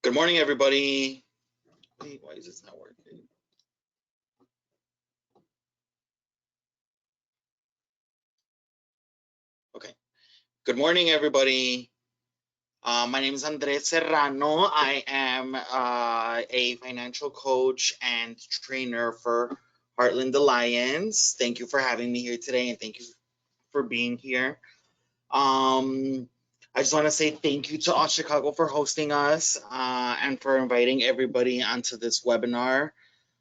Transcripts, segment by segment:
Good morning, everybody. Wait, why is this not working? Okay. Good morning, everybody. My name is Andres Serrano. I am a financial coach and trainer for Heartland Alliance. Thank you for having me here today, and thank you for being here. I just want to say thank you to All Chicago for hosting us and for inviting everybody onto this webinar.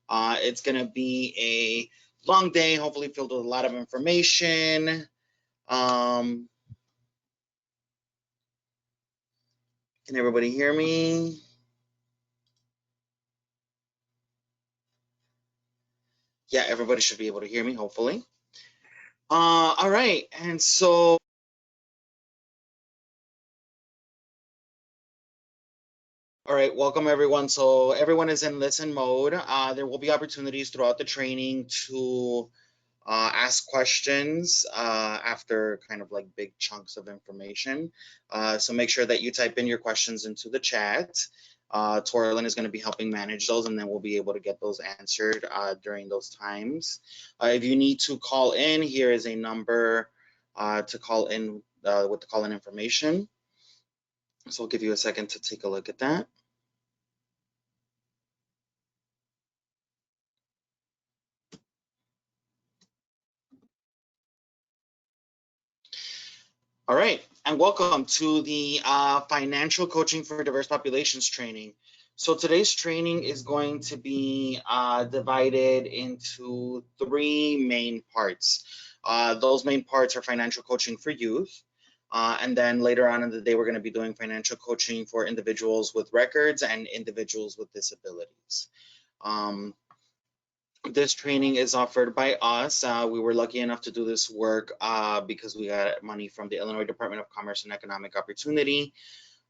It's going to be a long day, hopefully filled with a lot of information. Can everybody hear me? Yeah, everybody should be able to hear me, hopefully. All right, and so all right, welcome everyone. So everyone is in listen mode. There will be opportunities throughout the training to ask questions after kind of like big chunks of information. So make sure that you type in your questions into the chat. Torlin is going to be helping manage those, and then we'll be able to get those answered during those times. If you need to call in, here is a number to call in with the call-in information. So I'll give you a second to take a look at that. All right, and welcome to the Financial Coaching for Diverse Populations training. So today's training is going to be divided into three main parts. Those main parts are financial coaching for youth, and then later on in the day, we're going to be doing financial coaching for individuals with records and individuals with disabilities. This training is offered by us. We were lucky enough to do this work because we got money from the Illinois Department of Commerce and Economic Opportunity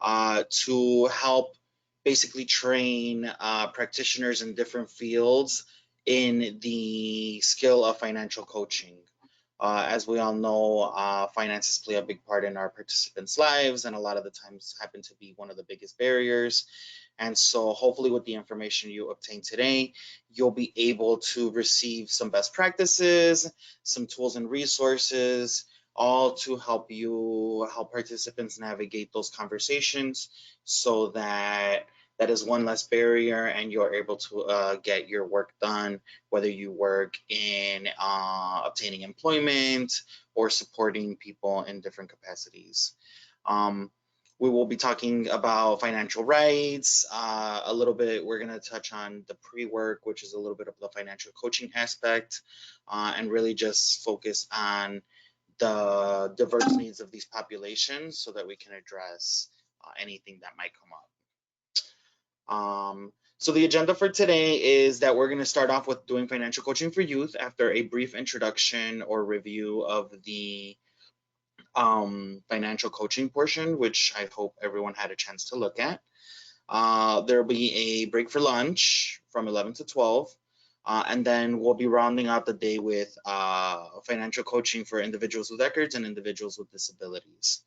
to help basically train practitioners in different fields in the skill of financial coaching. As we all know, finances play a big part in our participants' lives, and a lot of the times happen to be one of the biggest barriers. And so hopefully with the information you obtain today, you'll be able to receive some best practices, some tools and resources, all to help participants navigate those conversations so that that is one less barrier and you're able to get your work done, whether you work in obtaining employment or supporting people in different capacities. We will be talking about financial rights a little bit. We're going to touch on the pre-work, which is a little bit of the financial coaching aspect, and really just focus on the diverse needs of these populations so that we can address anything that might come up. So the agenda for today is that we're going to start off with doing financial coaching for youth after a brief introduction or review of the financial coaching portion, which I hope everyone had a chance to look at. There'll be a break for lunch from 11 to 12. And then we'll be rounding out the day with financial coaching for individuals with records and individuals with disabilities.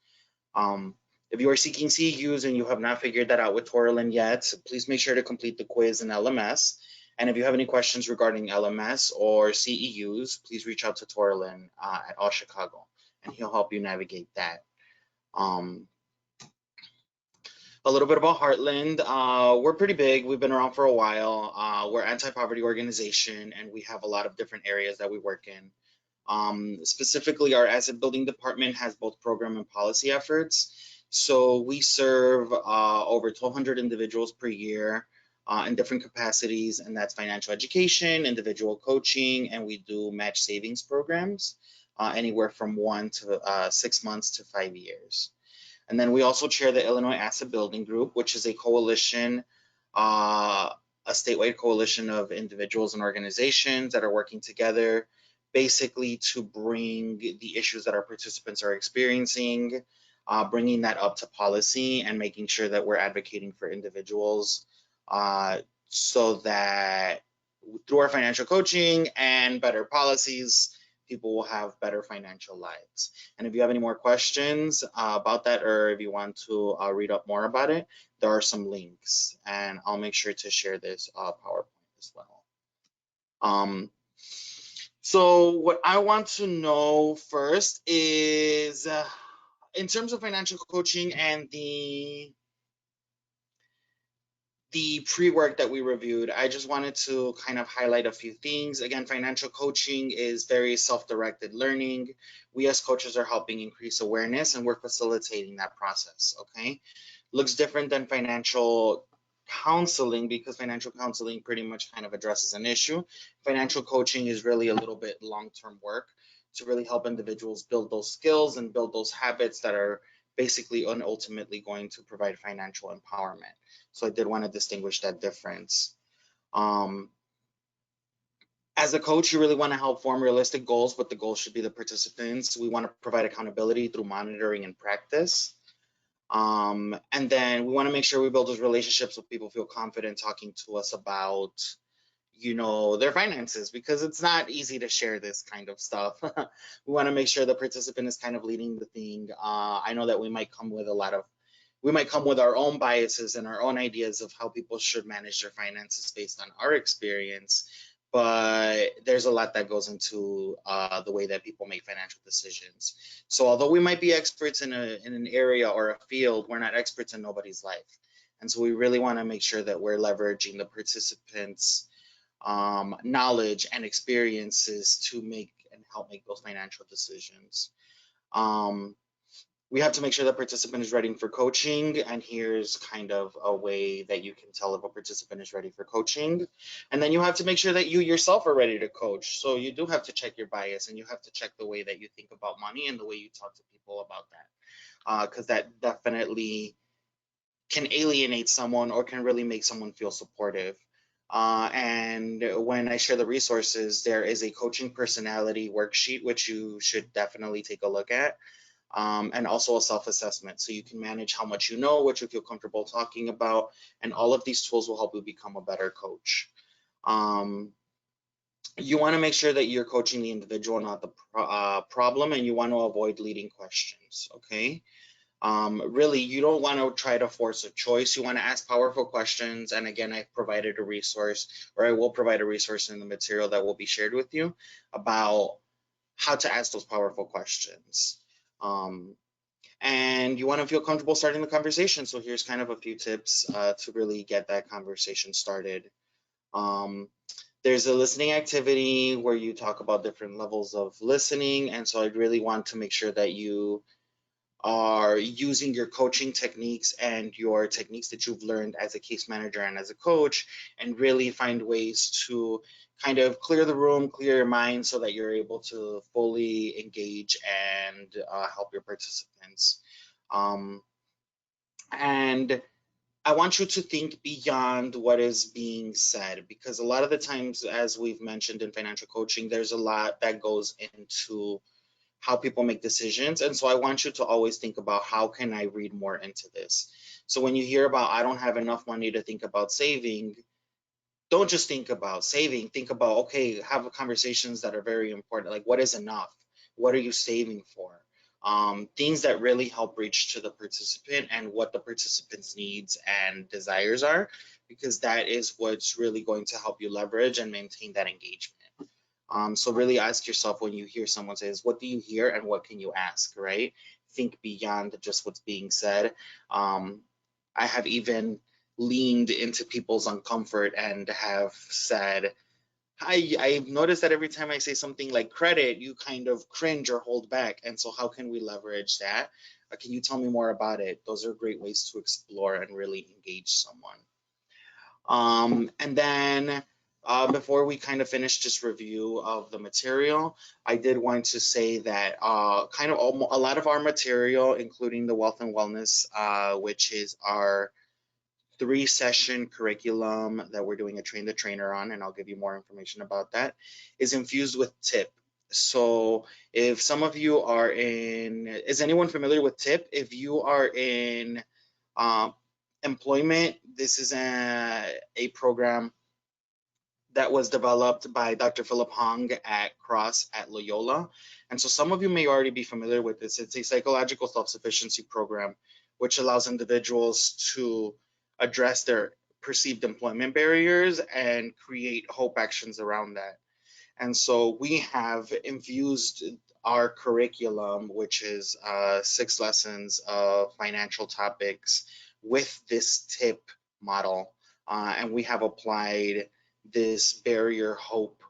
If you are seeking CEUs and you have not figured that out with Torlin yet, please make sure to complete the quiz in LMS. And if you have any questions regarding LMS or CEUs, please reach out to Torlin at All Chicago, and he'll help you navigate that. A little bit about Heartland. We're pretty big. We've been around for a while. We're an anti-poverty organization, and we have a lot of different areas that we work in. Specifically, our asset building department has both program and policy efforts. So we serve over 1,200 individuals per year in different capacities, and that's financial education, individual coaching, and we do match savings programs, anywhere from 1 to 6 months to 5 years. And then we also chair the Illinois Asset Building Group, which is a coalition, a statewide coalition of individuals and organizations that are working together basically to bring the issues that our participants are experiencing, bringing that up to policy and making sure that we're advocating for individuals so that through our financial coaching and better policies, people will have better financial lives. And if you have any more questions about that, or if you want to read up more about it, there are some links, and I'll make sure to share this PowerPoint as well. So what I want to know first is, in terms of financial coaching and the pre-work that we reviewed, I just wanted to kind of highlight a few things. Again, financial coaching is very self-directed learning. We as coaches are helping increase awareness, and we're facilitating that process, okay? Looks different than financial counseling, because financial counseling pretty much kind of addresses an issue. Financial coaching is really a little bit long-term work to really help individuals build those skills and build those habits that are basically and ultimately going to provide financial empowerment. So I did want to distinguish that difference. As a coach, you really want to help form realistic goals, but the goals should be the participants. We want to provide accountability through monitoring and practice. And then we want to make sure we build those relationships so people feel confident talking to us about, you know, their finances, because it's not easy to share this kind of stuff. We want to make sure the participant is kind of leading the thing. I know that we might come with our own biases and our own ideas of how people should manage their finances based on our experience, but there's a lot that goes into the way that people make financial decisions. So although we might be experts in an area or a field, we're not experts in nobody's life. And so we really want to make sure that we're leveraging the participants' knowledge and experiences to make and help make those financial decisions. We have to make sure the participant is ready for coaching, and here's kind of a way that you can tell if a participant is ready for coaching. And then you have to make sure that you yourself are ready to coach. So you do have to check your bias, and you have to check the way that you think about money and the way you talk to people about that, because that definitely can alienate someone or can really make someone feel supportive. And when I share the resources, there is a coaching personality worksheet, which you should definitely take a look at. And also a self-assessment, so you can manage how much you know, what you feel comfortable talking about, and all of these tools will help you become a better coach. You want to make sure that you're coaching the individual, not the problem, and you want to avoid leading questions, okay? Really, you don't want to try to force a choice. You want to ask powerful questions, and again, I've provided a resource, or I will provide a resource in the material that will be shared with you about how to ask those powerful questions. And you want to feel comfortable starting the conversation. So here's kind of a few tips to really get that conversation started. There's a listening activity where you talk about different levels of listening. And so I really want to make sure that you are using your coaching techniques and your techniques that you've learned as a case manager and as a coach, and really find ways to kind of clear the room, clear your mind, so that you're able to fully engage and help your participants. And I want you to think beyond what is being said, because a lot of the times, as we've mentioned in financial coaching, there's a lot that goes into how people make decisions. And so I want you to always think about, how can I read more into this? So when you hear about, I don't have enough money to think about saving, don't just think about saving, think about, okay, have conversations that are very important. Like, what is enough? What are you saving for? Things that really help reach to the participant and what the participant's needs and desires are, because that is what's really going to help you leverage and maintain that engagement. So really ask yourself, when you hear someone say, what do you hear and what can you ask, right? Think beyond just what's being said. I have even leaned into people's uncomfort and have said, I've noticed that every time I say something like credit, you kind of cringe or hold back. And so how can we leverage that? Can you tell me more about it? Those are great ways to explore and really engage someone. And then before we kind of finish this review of the material, I did want to say that kind of a lot of our material, including the Wealth and Wellness, which is our 3-session curriculum that we're doing a train the trainer on, and I'll give you more information about that, is infused with TIP. So if some of you are is anyone familiar with TIP? If you are in employment, this is a program that was developed by Dr. Philip Hong at Cross at Loyola. And so some of you may already be familiar with this. It's a psychological self-sufficiency program, which allows individuals to address their perceived employment barriers and create hope actions around that. And so we have infused our curriculum, which is 6 lessons of financial topics, with this TIP model. And we have applied this barrier hope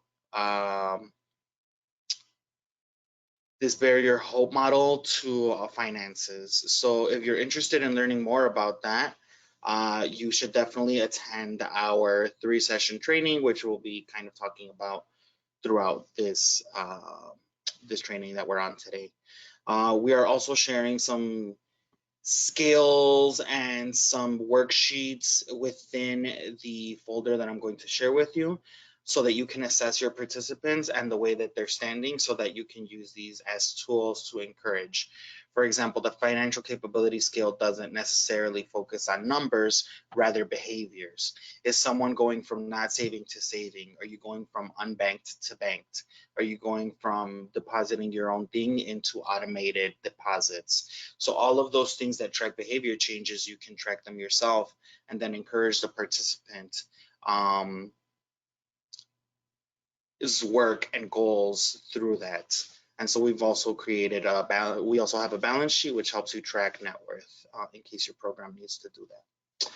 model to finances. So if you're interested in learning more about that, you should definitely attend our 3-session training, which we'll be kind of talking about throughout this this training that we're on today. We are also sharing some skills and some worksheets within the folder that I'm going to share with you, so that you can assess your participants and the way that they're standing, so that you can use these as tools to encourage. For example, the financial capability scale doesn't necessarily focus on numbers, rather behaviors. Is someone going from not saving to saving? Are you going from unbanked to banked? Are you going from depositing your own thing into automated deposits? So all of those things that track behavior changes, you can track them yourself and then encourage the participant his work and goals through that. And so we've also created we also have a balance sheet, which helps you track net worth in case your program needs to do that.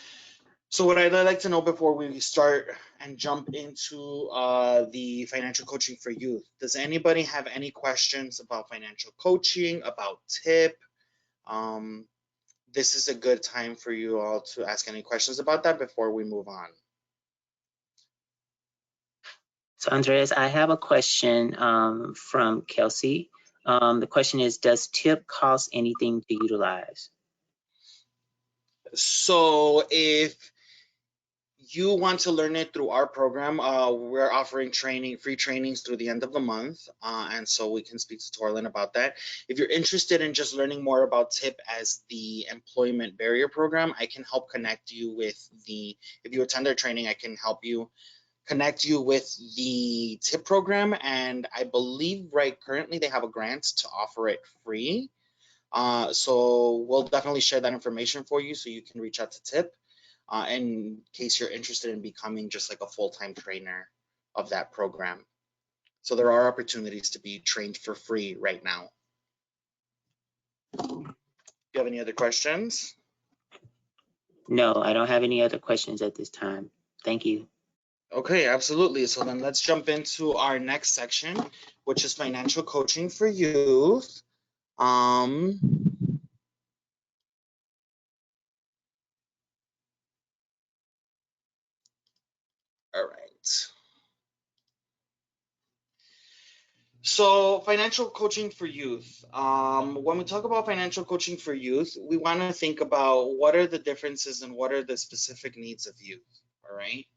So what I'd like to know before we start and jump into the financial coaching for youth, does anybody have any questions about financial coaching, about TIP? This is a good time for you all to ask any questions about that before we move on. So Andres, I have a question from Kelsey. The question is, does TIP cost anything to utilize? So if you want to learn it through our program, we're offering free trainings through the end of the month, and so we can speak to Torlin about that. If you're interested in just learning more about TIP as the employment barrier program, I can help connect you with if you attend our training, I can help you connect you with the TIP program, and I believe currently they have a grant to offer it free. So we'll definitely share that information for you so you can reach out to TIP in case you're interested in becoming just like a full-time trainer of that program. So there are opportunities to be trained for free right now. Do you have any other questions? No, I don't have any other questions at this time. Thank you. Okay, absolutely. So then let's jump into our next section, which is financial coaching for youth. All right. So financial coaching for youth. When we talk about financial coaching for youth, we want to think about what are the differences and what are the specific needs of youth. All right.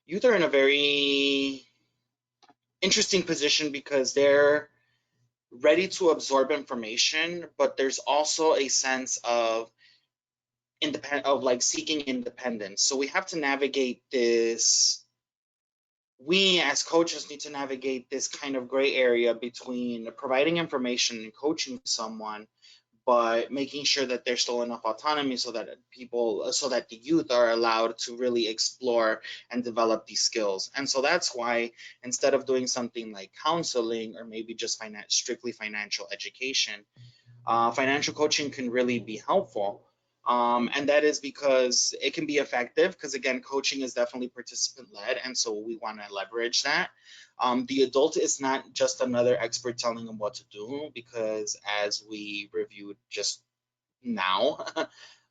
Youth are in a very interesting position because they're ready to absorb information, but there's also a sense of seeking independence. So we have to navigate this. We as coaches need to navigate this kind of gray area between providing information and coaching someone, but making sure that there's still enough autonomy so that the youth are allowed to really explore and develop these skills. And so that's why instead of doing something like counseling or maybe just strictly financial education, financial coaching can really be helpful. And that is because it can be effective because, again, coaching is definitely participant-led, and so we want to leverage that. The adult is not just another expert telling them what to do, because as we reviewed just now,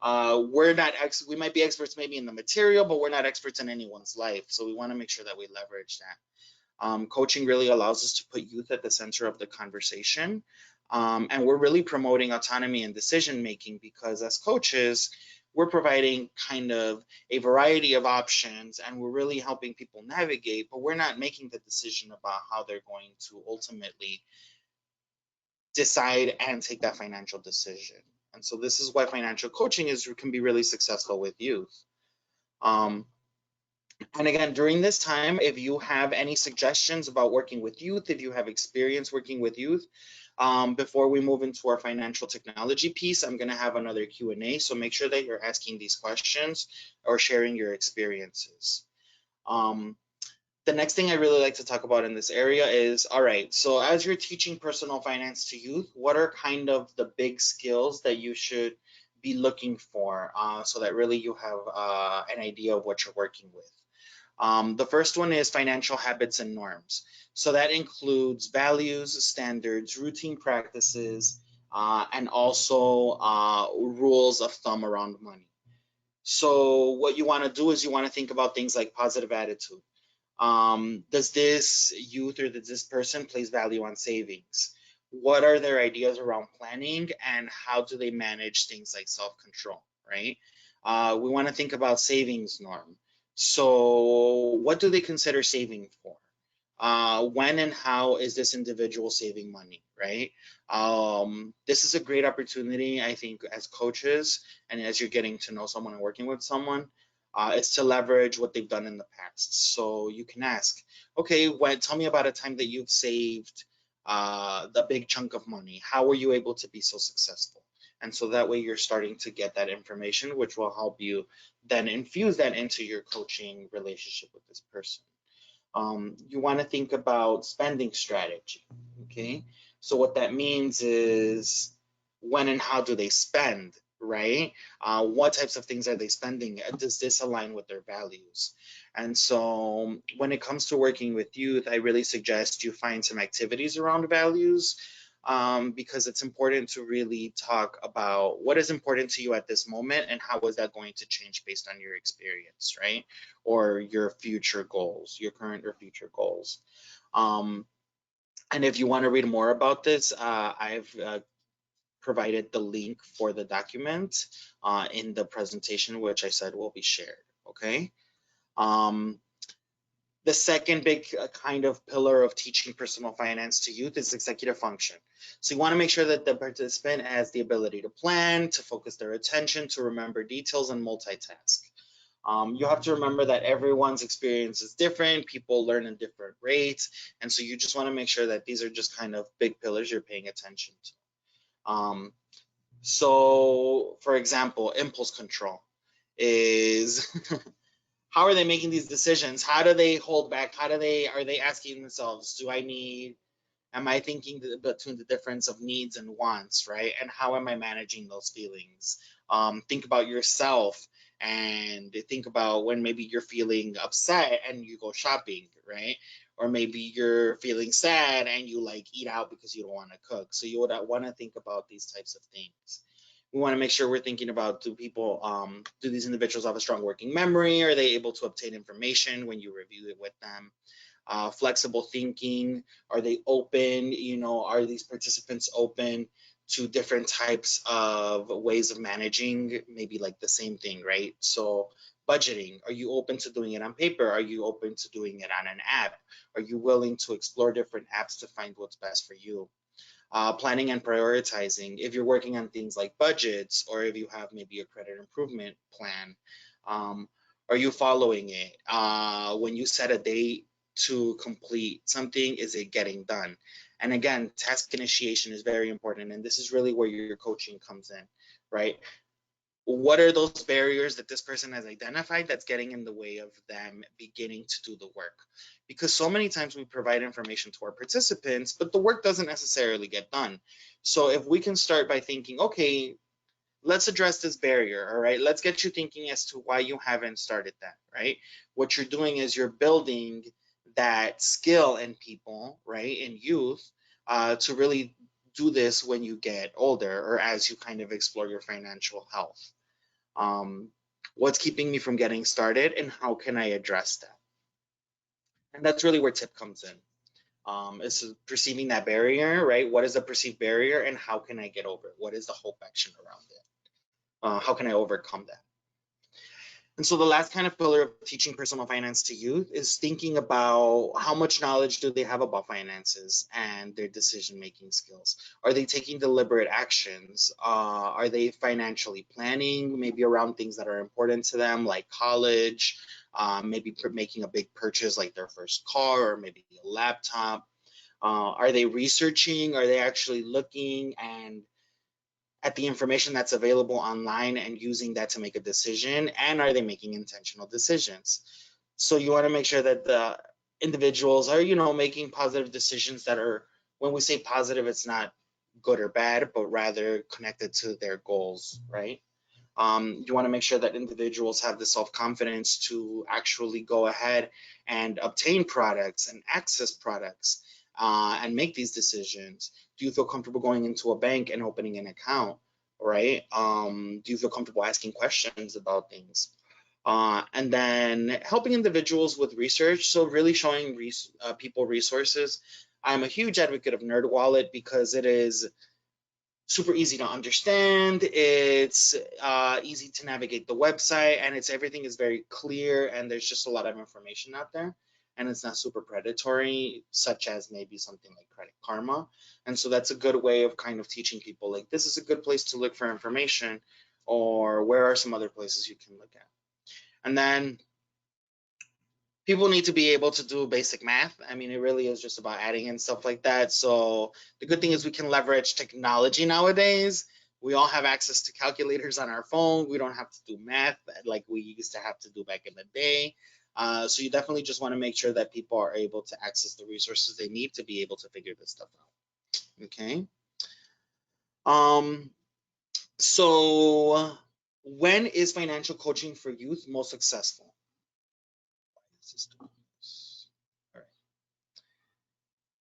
we might be experts maybe in the material, but we're not experts in anyone's life. So we want to make sure that we leverage that. Coaching really allows us to put youth at the center of the conversation. And we're really promoting autonomy and decision making because as coaches, we're providing kind of a variety of options and we're really helping people navigate, but we're not making the decision about how they're going to ultimately decide and take that financial decision. And so this is why financial coaching can be really successful with youth. And again, during this time, if you have any suggestions about working with youth, if you have experience working with youth, before we move into our financial technology piece, I'm going to have another Q&A. So make sure that you're asking these questions or sharing your experiences. Um, the next thing I really like to talk about in this area is, all right, so as you're teaching personal finance to youth, what are kind of the big skills that you should be looking for so that really you have an idea of what you're working with? The first one is financial habits and norms. So that includes values, standards, routine practices, and also rules of thumb around money. So what you want to do is you want to think about things like positive attitude. Does this youth or does this person place value on savings? What are their ideas around planning and how do they manage things like self-control, right? We want to think about savings norm. So what do they consider saving for? When and how is this individual saving money, right? This is a great opportunity, I think, as coaches and as you're getting to know someone and working with someone, is to leverage what they've done in the past. So you can ask, okay, tell me about a time that you've saved the big chunk of money. How were you able to be so successful? And so that way you're starting to get that information, which will help you then infuse that into your coaching relationship with this person. You want to think about spending strategy. Okay. So what that means is when and how do they spend, right? What types of things are they spending? Does this align with their values? And so when it comes to working with youth, I really suggest you find some activities around values, because it's important to really talk about what is important to you at this moment and how is that going to change based on your experience, right? Or your future goals, your current or future goals. Um, and if you want to read more about this, I've provided the link for the document in the presentation, which I said will be shared. Okay. Um, the second big kind of pillar of teaching personal finance to youth is executive function. So you want to make sure that the participant has the ability to plan, to focus their attention, to remember details, and multitask. You have to remember that everyone's experience is different. People learn at different rates. And so you just want to make sure that these are just kind of big pillars you're paying attention to. So, for example, impulse control is how are they making these decisions? How do they hold back? Are they asking themselves, am I thinking between the difference of needs and wants, right? And how am I managing those feelings? Think about yourself and think about when maybe you're feeling upset and you go shopping, right? Or maybe you're feeling sad and you like eat out because you don't want to cook. So you would want to think about these types of things. We want to make sure we're thinking about do these individuals have a strong working memory? Are they able to obtain information when you review it with them? Flexible thinking, are they open, are these participants open to different types of ways of managing maybe like the same thing, right? So budgeting, are you open to doing it on paper? Are you open to doing it on an app? Are you willing to explore different apps to find what's best for you? Planning and prioritizing, if you're working on things like budgets or if you have maybe a credit improvement plan, um, are you following it? When you set a date to complete something, is it getting done? And again, task initiation is very important, and this is really where your coaching comes in, right? What are those barriers that this person has identified that's getting in the way of them beginning to do the work? Because so many times we provide information to our participants, but the work doesn't necessarily get done. So if we can start by thinking, okay, let's address this barrier, all right? Let's get you thinking as to why you haven't started that, right? What you're doing is you're building that skill in people, right, in youth, to really do this when you get older or as you kind of explore your financial health. Um, what's keeping me from getting started and how can I address that? And that's really where tip comes in. Is perceiving that barrier, right? What is the perceived barrier and how can I get over it? What is the hope action around it? How can I overcome that? And so the last kind of pillar of teaching personal finance to youth is thinking about how much knowledge do they have about finances and their decision-making skills. Are they taking deliberate actions? Are they financially planning, maybe around things that are important to them, like college, maybe making a big purchase like their first car or maybe a laptop. Are they researching? Are they actually looking and at the information that's available online and using that to make a decision? And are they making intentional decisions? So you want to make sure that the individuals are, making positive decisions that are, when we say positive, it's not good or bad, but rather connected to their goals, right? You want to make sure that individuals have the self-confidence to actually go ahead and obtain products and access products and make these decisions. Do you feel comfortable going into a bank and opening an account, right? Do you feel comfortable asking questions about things? And then helping individuals with research. So really showing people resources. I'm a huge advocate of NerdWallet because it is super easy to understand. It's easy to navigate the website, and everything is very clear, and there's just a lot of information out there, and it's not super predatory, such as maybe something like Credit Karma. And so that's a good way of kind of teaching people, like, this is a good place to look for information, or where are some other places you can look at. And then people need to be able to do basic math. I mean, it really is just about adding and stuff like that. So the good thing is we can leverage technology nowadays. We all have access to calculators on our phone. We don't have to do math like we used to have to do back in the day. So you definitely just want to make sure that people are able to access the resources they need to be able to figure this stuff out. Okay. So when is financial coaching for youth most successful? All right.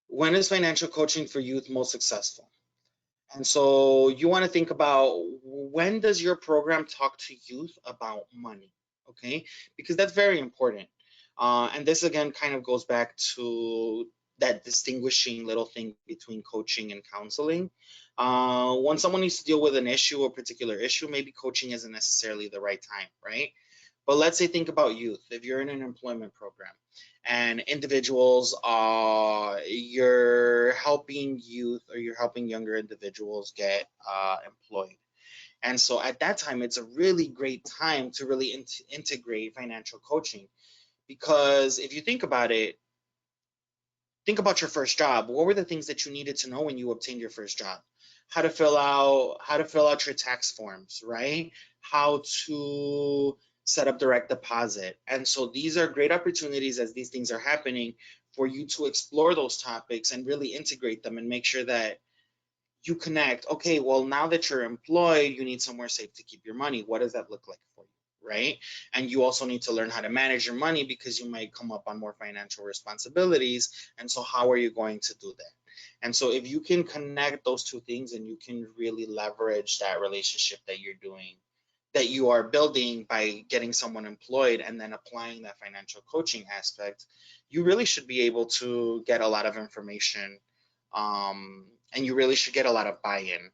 When is financial coaching for youth most successful? And so you want to think about, when does your program talk to youth about money? Okay, because that's very important. And this again kind of goes back to that distinguishing little thing between coaching and counseling. When someone needs to deal with an issue, a particular issue, maybe coaching isn't necessarily the right time, right? But let's say, think about youth. If you're in an employment program and individuals you're helping youth, or you're helping younger individuals get employed. And so at that time, it's a really great time to really integrate financial coaching, because if you think about it, think about your first job. What were the things that you needed to know when you obtained your first job? How to fill out your tax forms, right? How to set up direct deposit. And so these are great opportunities, as these things are happening, for you to explore those topics and really integrate them and make sure that you connect. Okay, well, now that you're employed, you need somewhere safe to keep your money. What does that look like for you, right? And you also need to learn how to manage your money, because you might come up on more financial responsibilities. And so how are you going to do that? And so if you can connect those two things, and you can really leverage that relationship that you are building by getting someone employed and then applying that financial coaching aspect, you really should be able to get a lot of information, and you really should get a lot of buy-in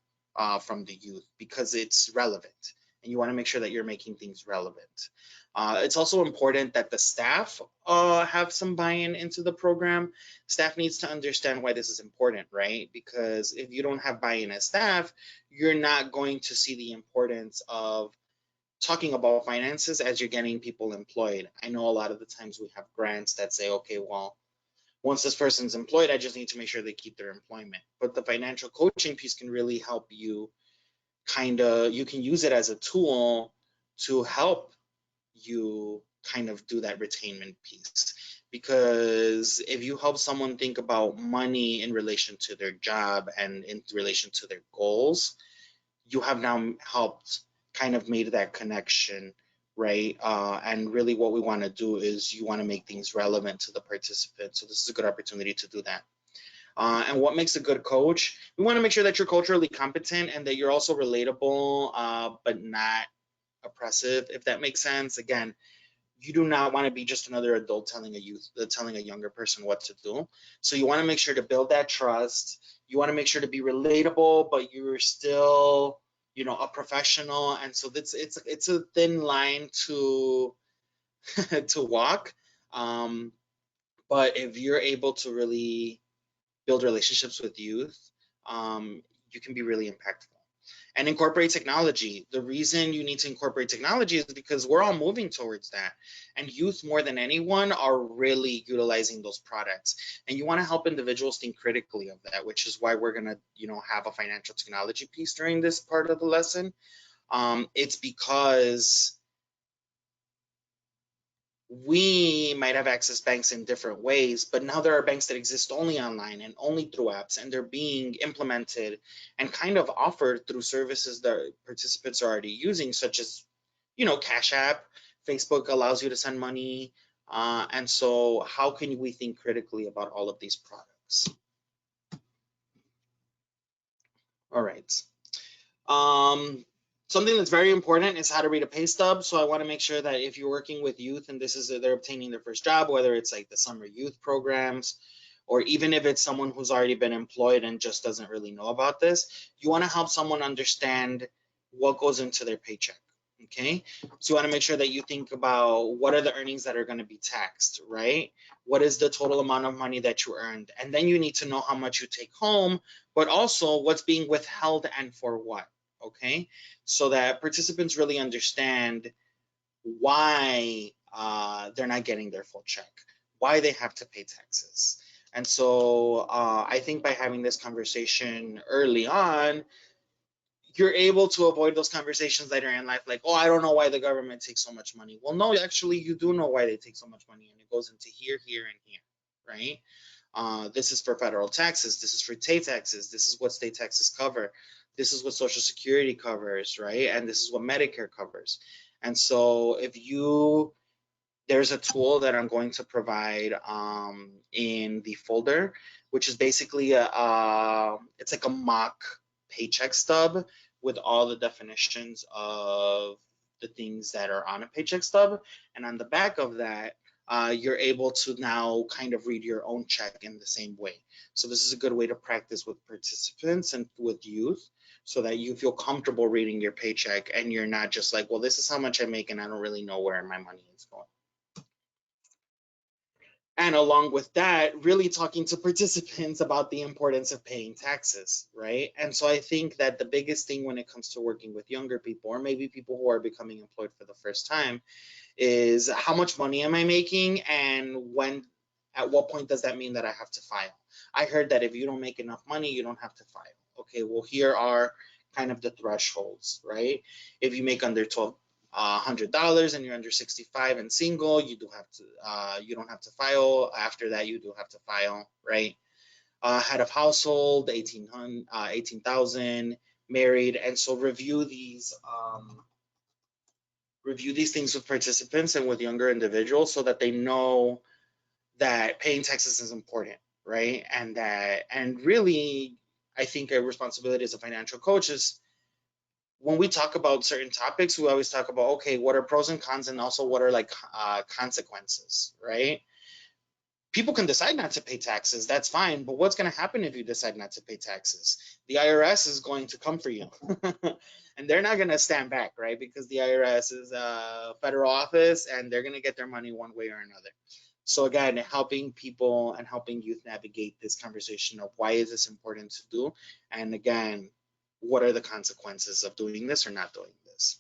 from the youth, because it's relevant, and you want to make sure that you're making things relevant. It's also important that the staff have some buy-in into the program. Staff needs to understand why this is important, right? Because if you don't have buy-in as staff, you're not going to see the importance of talking about finances as you're getting people employed. I know a lot of the times we have grants that say, okay, well, once this person's employed, I just need to make sure they keep their employment. But the financial coaching piece can really help you you can use it as a tool to help you kind of do that retainment piece. Because if you help someone think about money in relation to their job and in relation to their goals, you have now helped kind of made that connection, right? And really what we want to do is you want to make things relevant to the participant. So this is a good opportunity to do that. And what makes a good coach? We want to make sure that you're culturally competent and that you're also relatable, but not oppressive, if that makes sense. Again, you do not want to be just another adult telling a younger person what to do. So you want to make sure to build that trust. You want to make sure to be relatable, but you're still, a professional. And so it's a thin line to to walk. But if you're able to really build relationships with youth, you can be really impactful. And incorporate technology. The reason you need to incorporate technology is because we're all moving towards that. And youth, more than anyone, are really utilizing those products. And you want to help individuals think critically of that, which is why we're going to, have a financial technology piece during this part of the lesson. It's because we might have accessed banks in different ways, but now there are banks that exist only online and only through apps, and they're being implemented and kind of offered through services that participants are already using, such as, Cash App. Facebook allows you to send money. And so how can we think critically about all of these products? All right. Something that's very important is how to read a pay stub. So I want to make sure that if you're working with youth and they're obtaining their first job, whether it's like the summer youth programs, or even if it's someone who's already been employed and just doesn't really know about this, you want to help someone understand what goes into their paycheck. Okay, so you want to make sure that you think about what are the earnings that are going to be taxed, right? What is the total amount of money that you earned? And then you need to know how much you take home, but also what's being withheld and for what. Okay, so that participants really understand why they're not getting their full check, why they have to pay taxes. And so I think by having this conversation early on, you're able to avoid those conversations later in life, like, oh, I don't know why the government takes so much money. Well, no, actually, you do know why they take so much money, and it goes into here, here, and here, right? This is for federal taxes. This is for state taxes. This is what state taxes cover. This is what Social Security covers, right? And this is what Medicare covers. And so there's a tool that I'm going to provide in the folder, which is basically it's like a mock paycheck stub with all the definitions of the things that are on a paycheck stub. And on the back of that, you're able to now kind of read your own check in the same way. So this is a good way to practice with participants and with youth, so that you feel comfortable reading your paycheck and you're not just like, well, this is how much I make and I don't really know where my money is going. And along with that, really talking to participants about the importance of paying taxes, right? And so I think that the biggest thing when it comes to working with younger people, or maybe people who are becoming employed for the first time, is how much money am I making, and at what point does that mean that I have to file? I heard that if you don't make enough money, you don't have to file. Okay, well, here are kind of the thresholds, right? If you make under $100 and you're under 65 and single, you don't have to file. After that, you do have to file, right? Head of household, 18,000, married. And so review these things with participants and with younger individuals, so that they know that paying taxes is important, right? And really, I think a responsibility as a financial coach is, when we talk about certain topics, we always talk about, okay, what are pros and cons, and also what are like consequences, right? People can decide not to pay taxes, that's fine, but what's going to happen if you decide not to pay taxes? The IRS is going to come for you. And they're not going to stand back, right? Because the IRS is a federal office, and they're going to get their money one way or another. So again, helping people and helping youth navigate this conversation of why is this important to do, and again, what are the consequences of doing this or not doing this?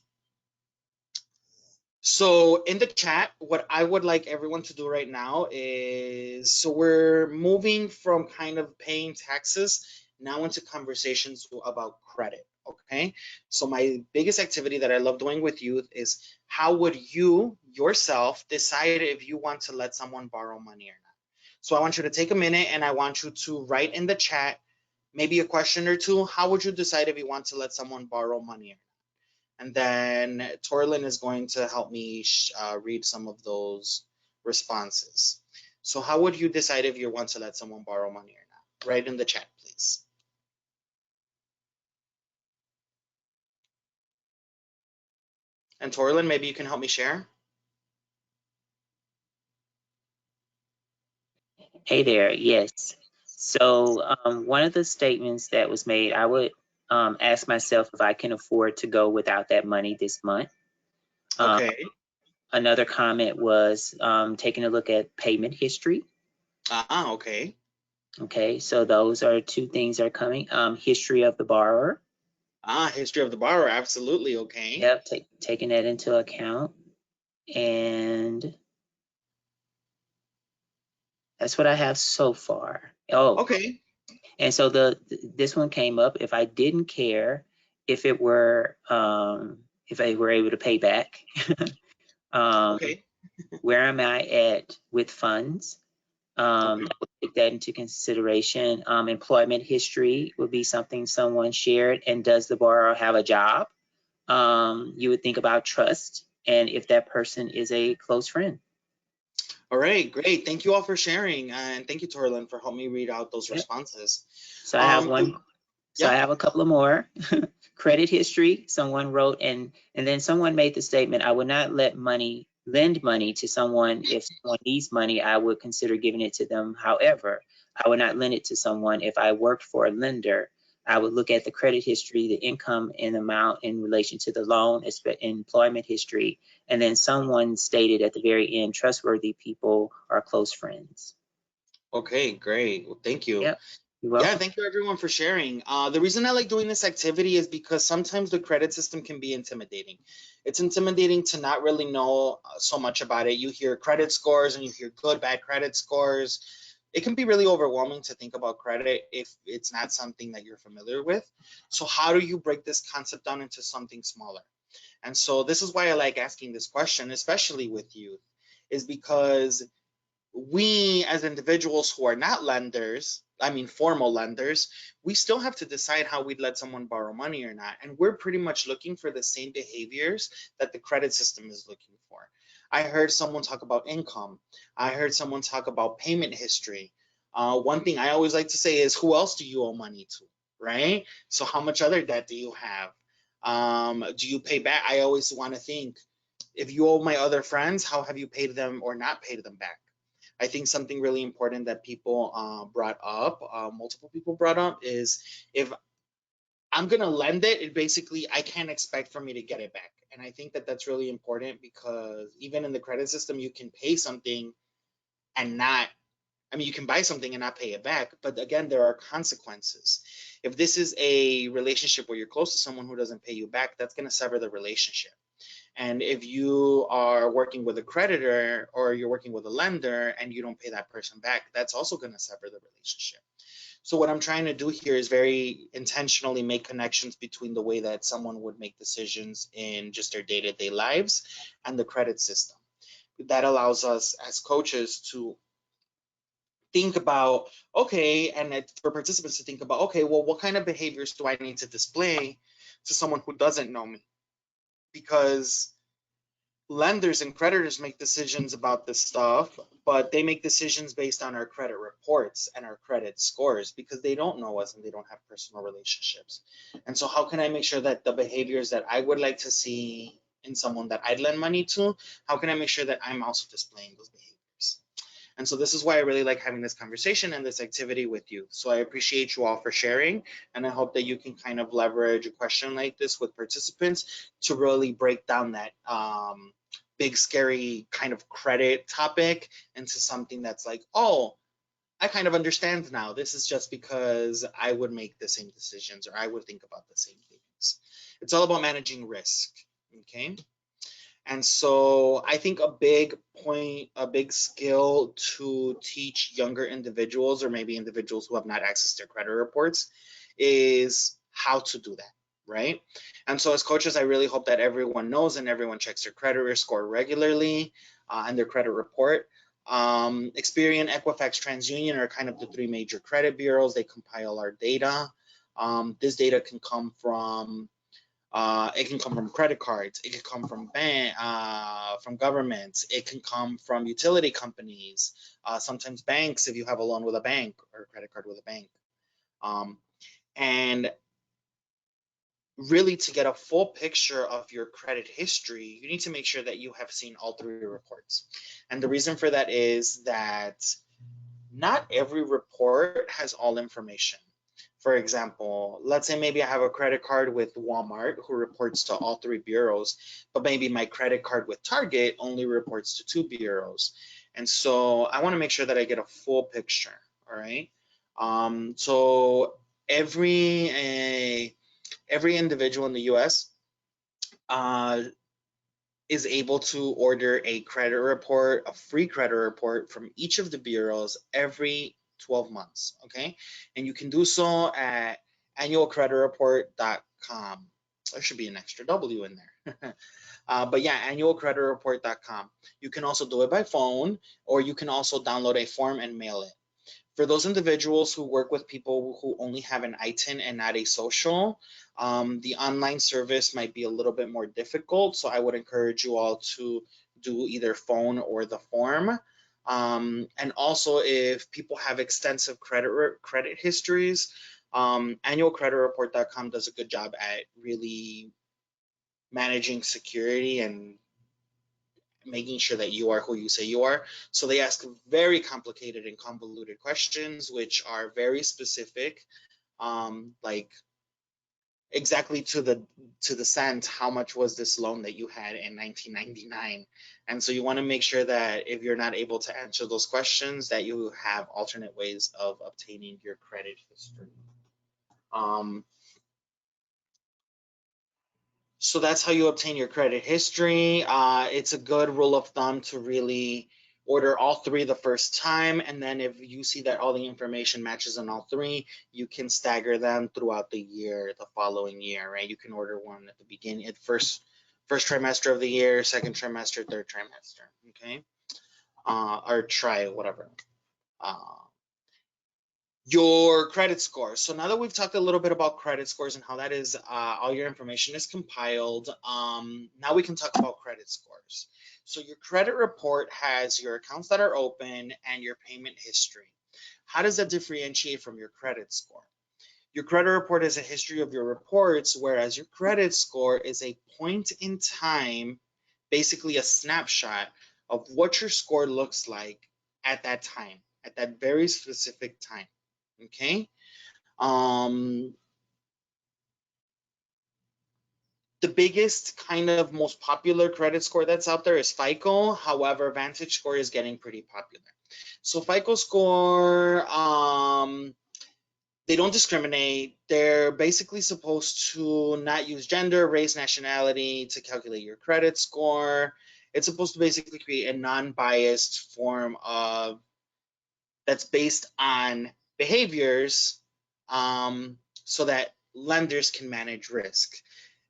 So in the chat, what I would like everyone to do right now is, so we're moving from kind of paying taxes now into conversations about credit, okay? So my biggest activity that I love doing with youth is, how would you yourself decide if you want to let someone borrow money or not? So I want you to take a minute and I want you to write in the chat maybe a question or two. How would you decide if you want to let someone borrow money or not? And then Torlin is going to help me read some of those responses. So how would you decide if you want to let someone borrow money or not? Write in the chat, please. And Torlin, maybe you can help me share. Hey there, yes. So one of the statements that was made, I would ask myself if I can afford to go without that money this month. Okay. Another comment was taking a look at payment history. Okay. Okay, so those are two things that are coming. History of the borrower. History of the borrower, absolutely, okay. Yep, taking that into account. And that's what I have so far. Oh, Okay. and so this one came up. If I didn't care if it were if I were able to pay back, Okay. where am I at with funds? Okay. I would take that into consideration. Employment history would be something someone shared. And does the borrower have a job? You would think about trust and if that person is a close friend. All right, great. Thank you all for sharing, and thank you, Torlin, for helping me read out those Yep. responses. So I have one. So Yeah. I have a couple of more. Credit history, someone wrote, and then someone made the statement, I would not lend money to someone. If someone needs money, I would consider giving it to them. However, I would not lend it to someone. If I worked for a lender, I would look at the credit history, the income and amount in relation to the loan, employment history. And then someone stated at the very end, trustworthy people are close friends. Okay, great. Well, thank you. Yep. You're Yeah, welcome. thank you everyone for sharing. The reason I like doing this activity is because sometimes the credit system can be intimidating. It's intimidating to not really know so much about it. You hear credit scores and you hear good, bad credit scores. It can be really overwhelming to think about credit if it's not something that you're familiar with. So how do you break this concept down into something smaller? And so this is why I like asking this question, especially with youth, is because we as individuals who are not lenders, I mean formal lenders, we still have to decide how we'd let someone borrow money or not. And we're pretty much looking for the same behaviors that the credit system is looking for. I heard someone talk about income. I heard someone talk about payment history. One thing I always like to say is, who else do you owe money to, right? So how much other debt do you have? Do you pay back? I always want to think, if you owe my other friends, how have you paid them or not paid them back? I think something really important that people brought up, multiple people brought up, is if I'm gonna lend it, it basically I can't expect for me to get it back. And I think that that's really important because even in the credit system, you can pay something and not. I mean, you can buy something and not pay it back, but again, there are consequences. If this is a relationship where you're close to someone who doesn't pay you back, that's going to sever the relationship. And if you are working with a creditor or you're working with a lender and you don't pay that person back, that's also going to sever the relationship. So what I'm trying to do here is very intentionally make connections between the way that someone would make decisions in just their day-to-day lives and the credit system. That allows us as coaches to think about, okay, and for participants to think about, okay, well, what kind of behaviors do I need to display to someone who doesn't know me? Because lenders and creditors make decisions about this stuff, but they make decisions based on our credit reports and our credit scores because they don't know us and they don't have personal relationships. And so how can I make sure that the behaviors that I would like to see in someone that I'd lend money to, how can I make sure that I'm also displaying those behaviors? And so this is why I really like having this conversation and this activity with you. So I appreciate you all for sharing, and I hope that you can kind of leverage a question like this with participants to really break down that big, scary kind of credit topic into something that's like, oh, I kind of understand now. This is just because I would make the same decisions or I would think about the same things. It's all about managing risk, okay? And so I think a big point, a big skill to teach younger individuals or maybe individuals who have not accessed their credit reports is how to do that, right? And so as coaches, I really hope that everyone knows and everyone checks their credit risk score regularly and their credit report. Experian, Equifax, TransUnion are kind of the three major credit bureaus. They compile our data. This data can come from it can come from credit cards. It can come from governments. It can come from utility companies. Sometimes banks, if you have a loan with a bank or a credit card with a bank. Um, and really, to get a full picture of your credit history, you need to make sure that you have seen all three reports. And the reason for that is that not every report has all information. For example, let's say maybe I have a credit card with Walmart who reports to all three bureaus, but maybe my credit card with Target only reports to two bureaus. And so I want to make sure that I get a full picture. All right. So every every individual in the US is able to order a credit report, a free credit report from each of the bureaus every 12 months, okay? And you can do so at annualcreditreport.com. There should be an extra W in there. But yeah, annualcreditreport.com. You can also do it by phone, or you can also download a form and mail it. For those individuals who work with people who only have an ITIN and not a social, the online service might be a little bit more difficult. So I would encourage you all to do either phone or the form. And also, if people have extensive credit histories, annualcreditreport.com does a good job at really managing security and making sure that you are who you say you are. So they ask very complicated and convoluted questions, which are very specific, like exactly to the cent, how much was this loan that you had in 1999? And so you want to make sure that if you're not able to answer those questions, that you have alternate ways of obtaining your credit history. So that's how you obtain your credit history. It's a good rule of thumb to really order all three the first time, and then if you see that all the information matches on all three, you can stagger them throughout the year, the following year, right? You can order one at the beginning, at first trimester of the year, second trimester, third trimester, okay? Or try whatever. Your credit score. So now that we've talked a little bit about credit scores and how that is, all your information is compiled, now we can talk about credit scores. So your credit report has your accounts that are open and your payment history. How does that differentiate from your credit score? Your credit report is a history of your reports, whereas your credit score is a point in time, basically a snapshot of what your score looks like at that time, at that very specific time. Okay. The biggest kind of most popular credit score that's out there is FICO. However, Vantage Score is getting pretty popular. So FICO score, they don't discriminate. They're basically supposed to not use gender, race, nationality to calculate your credit score. It's supposed to basically create a non-biased form of that's based on behaviors, so that lenders can manage risk.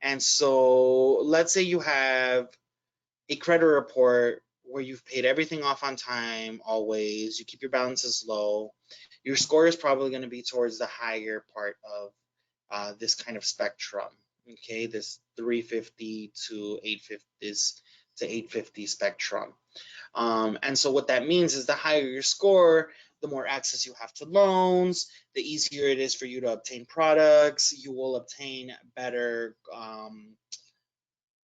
And so let's say you have a credit report where you've paid everything off on time, always, you keep your balances low, your score is probably going to be towards the higher part of this kind of spectrum, okay, this 350 to 850 spectrum. And so what that means is the higher your score, the more access you have to loans, the easier it is for you to obtain products. You will obtain better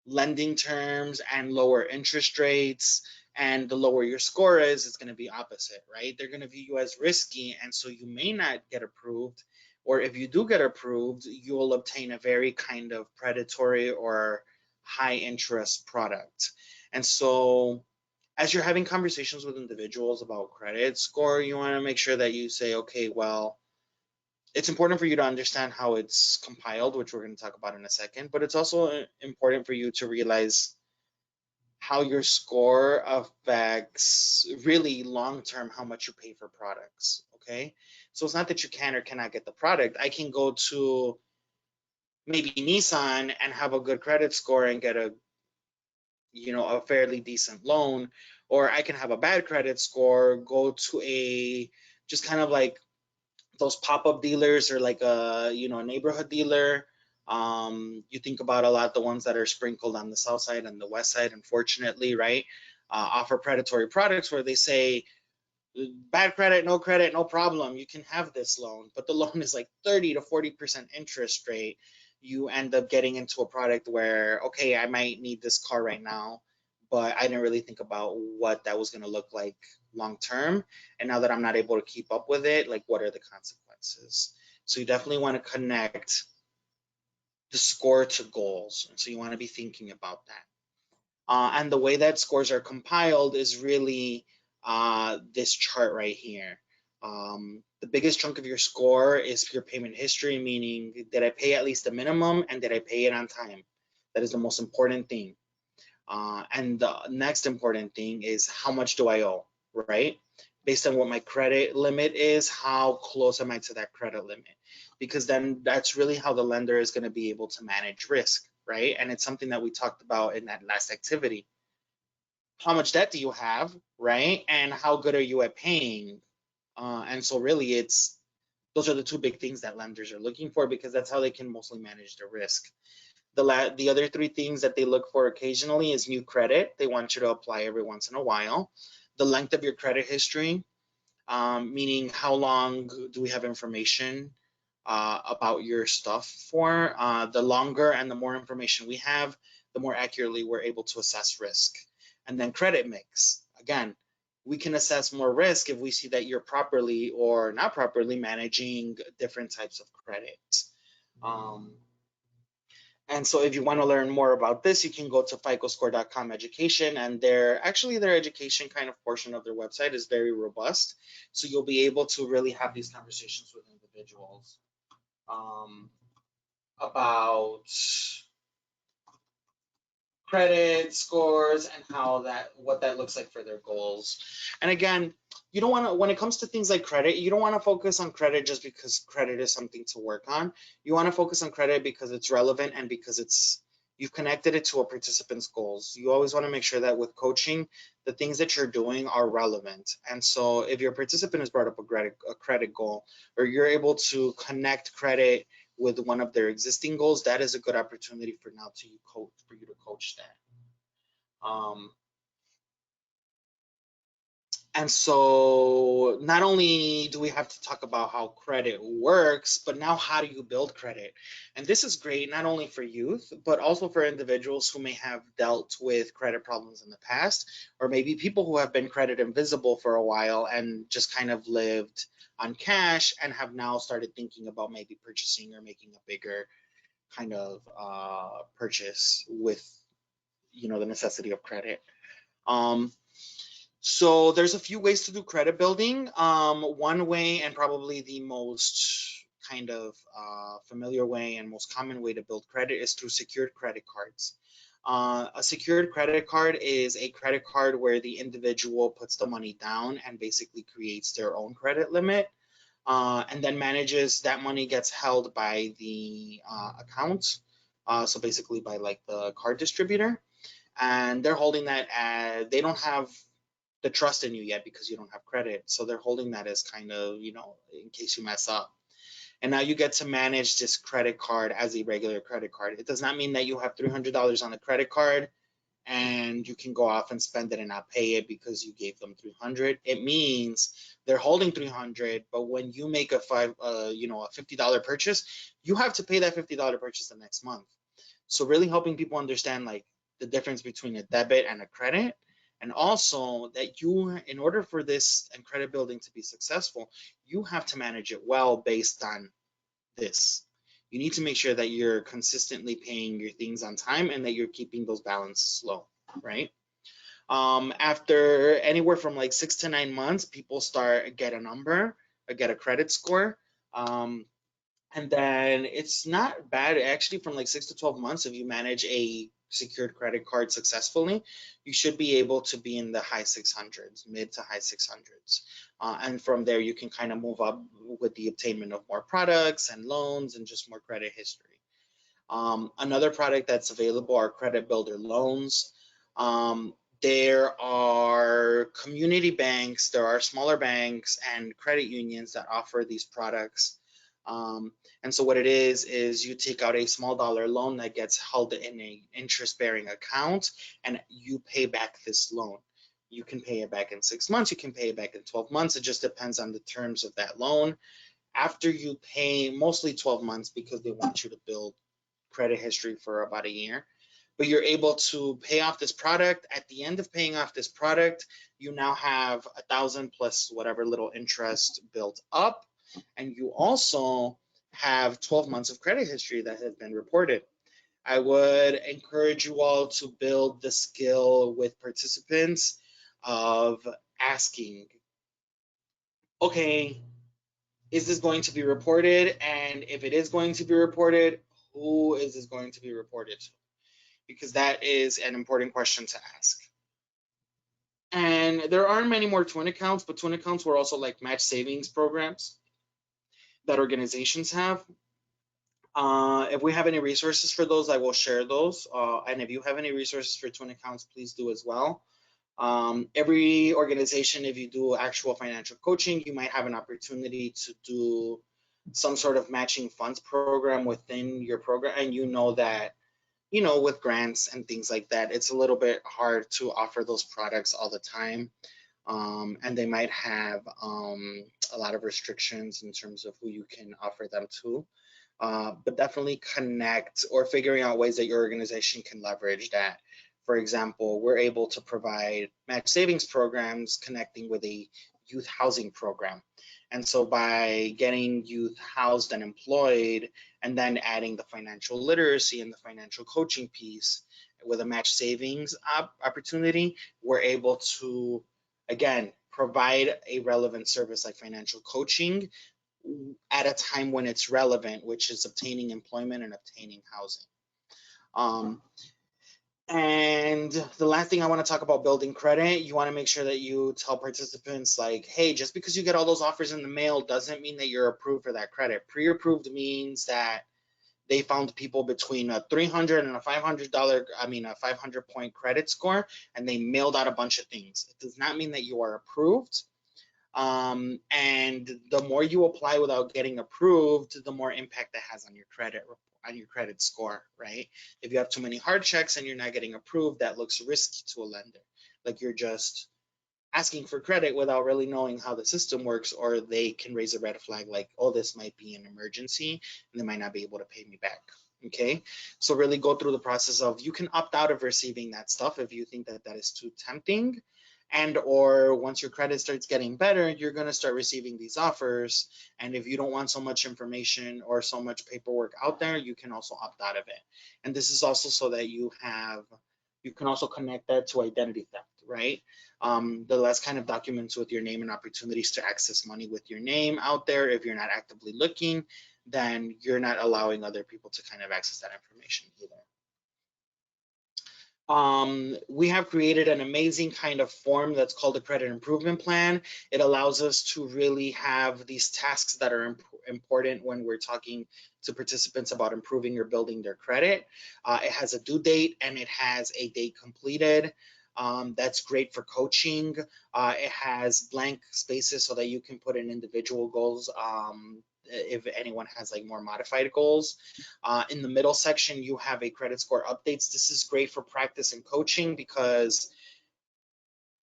lending terms and lower interest rates. And the lower your score is, it's going to be opposite, right? They're going to view you as risky, and so you may not get approved. Or if you do get approved, you will obtain a very kind of predatory or high interest product. And so as you're having conversations with individuals about credit score, you want to make sure that you say, okay, well, it's important for you to understand how it's compiled, which we're going to talk about in a second, but it's also important for you to realize how your score affects really long-term how much you pay for products, okay? So it's not that you can or cannot get the product. I can go to maybe Nissan and have a good credit score and get a fairly decent loan, or I can have a bad credit score, go to a just kind of like those pop-up dealers or like a neighborhood dealer. You think about a lot the ones that are sprinkled on the south side and the west side, unfortunately, right? Offer predatory products where they say bad credit, no problem, you can have this loan, but the loan is like 30 to 40% interest rate. You end up getting into a product where, okay, I might need this car right now, but I didn't really think about what that was going to look like long term. And now that I'm not able to keep up with it, like, what are the consequences? So you definitely want to connect the score to goals. And so you want to be thinking about that. And the way that scores are compiled is really this chart right here. The biggest chunk of your score is your payment history, meaning did I pay at least the minimum and did I pay it on time? That is the most important thing. And the next important thing is how much do I owe, right? Based on what my credit limit is, how close am I to that credit limit? Because then that's really how the lender is going to be able to manage risk, right? And it's something that we talked about in that last activity. How much debt do you have, right? And how good are you at paying? And so really those are the two big things that lenders are looking for, because that's how they can mostly manage the risk. The other three things that they look for occasionally is new credit. They want you to apply every once in a while. The length of your credit history, meaning how long do we have information about your stuff for. The longer and the more information we have, the more accurately we're able to assess risk. And then credit mix. Again, we can assess more risk if we see that you're properly or not properly managing different types of credit. And so if you want to learn more about this, you can go to ficoscore.com education, and their education kind of portion of their website is very robust. So you'll be able to really have these conversations with individuals about credit scores and what that looks like for their goals. And again, you don't want to, when it comes to things like credit, you don't want to focus on credit just because credit is something to work on. You want to focus on credit because it's relevant and because you've connected it to a participant's goals. You always want to make sure that with coaching, the things that you're doing are relevant. And so if your participant has brought up a credit goal, or you're able to connect credit with one of their existing goals, that is a good opportunity for you to coach that. And so not only do we have to talk about how credit works, but now how do you build credit? And this is great not only for youth, but also for individuals who may have dealt with credit problems in the past, or maybe people who have been credit invisible for a while and just kind of lived on cash and have now started thinking about maybe purchasing or making a bigger kind of purchase with, the necessity of credit. So there's a few ways to do credit building. One way, and probably the most kind of familiar way and most common way to build credit, is through secured credit cards. A secured credit card is a credit card where the individual puts the money down and basically creates their own credit limit, and then manages, that money gets held by the account, so basically by like the card distributor, and they're holding that they don't have the trust in you yet because you don't have credit. So they're holding that as kind of, in case you mess up. And now you get to manage this credit card as a regular credit card. It does not mean that you have $300 on the credit card and you can go off and spend it and not pay it because you gave them $300. It means they're holding $300, but when you make a $50 purchase, you have to pay that $50 purchase the next month. So really helping people understand like the difference between a debit and a credit. And also that in order for this and credit building to be successful, you have to manage it well based on this. You need to make sure that you're consistently paying your things on time and that you're keeping those balances low, right? After anywhere from like 6 to 9 months, people get a number, or get a credit score. And then it's not bad actually, from like 6 to 12 months, if you manage a secured credit card successfully, you should be able to be in the high 600s, mid to high 600s. And from there, you can kind of move up with the obtainment of more products and loans and just more credit history. Another product that's available are credit builder loans. There are community banks, there are smaller banks and credit unions that offer these products. And so what it is you take out a small dollar loan that gets held in an interest-bearing account, and you pay back this loan. You can pay it back in 6 months, you can pay it back in 12 months. It just depends on the terms of that loan. After you pay, mostly 12 months, because they want you to build credit history for about a year, but you're able to pay off this product. At the end of paying off this product, you now have 1,000 plus whatever little interest built up, and you also have 12 months of credit history that has been reported. I would encourage you all to build the skill with participants of asking, okay, is this going to be reported? And if it is going to be reported, who is this going to be reported to? Because that is an important question to ask. And there are many more twin accounts, but twin accounts were also like match savings programs that organizations have. If we have any resources for those, I will share those. And if you have any resources for twin accounts, please do as well. Every organization, if you do actual financial coaching, you might have an opportunity to do some sort of matching funds program within your program. And you know that, with grants and things like that, it's a little bit hard to offer those products all the time. And they might have a lot of restrictions in terms of who you can offer them to. But definitely connect or figuring out ways that your organization can leverage that. For example, we're able to provide match savings programs connecting with a youth housing program. And so by getting youth housed and employed, and then adding the financial literacy and the financial coaching piece with a match savings opportunity, we're able to, again, provide a relevant service like financial coaching at a time when it's relevant, which is obtaining employment and obtaining housing. And the last thing I want to talk about building credit, you want to make sure that you tell participants like, hey, just because you get all those offers in the mail doesn't mean that you're approved for that credit. Pre-approved means that they found people between a $300 and a a 500-point credit score, and they mailed out a bunch of things. It does not mean that you are approved. And the more you apply without getting approved, the more impact that has on your credit score, right? If you have too many hard checks and you're not getting approved, that looks risky to a lender. Like you're just asking for credit without really knowing how the system works, or they can raise a red flag like, oh, this might be an emergency and they might not be able to pay me back. Okay, so really go through the process of, you can opt out of receiving that stuff if you think that that is too tempting, and or once your credit starts getting better, you're going to start receiving these offers. And if you don't want so much information or so much paperwork out there, you can also opt out of it. And this is also so that you can also connect that to identity theft, right? The less kind of documents with your name and opportunities to access money with your name out there, if you're not actively looking, then you're not allowing other people to kind of access that information either. We have created an amazing kind of form that's called a credit improvement plan. It allows us to really have these tasks that are important when we're talking to participants about improving or building their credit. It has a due date and it has a date completed. That's great for coaching. It has blank spaces so that you can put in individual goals if anyone has like more modified goals. In the middle section, you have a credit score updates. This is great for practice and coaching, because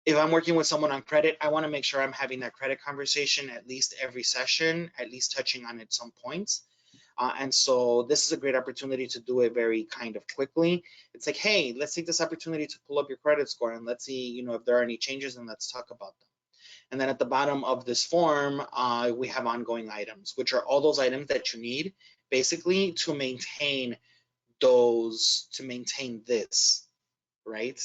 if I'm working with someone on credit, I want to make sure I'm having that credit conversation at least every session, at least touching on it some points. And so this is a great opportunity to do it very kind of quickly. It's like, hey, let's take this opportunity to pull up your credit score and let's see, if there are any changes, and let's talk about them. And then at the bottom of this form, we have ongoing items, which are all those items that you need basically to maintain this, right?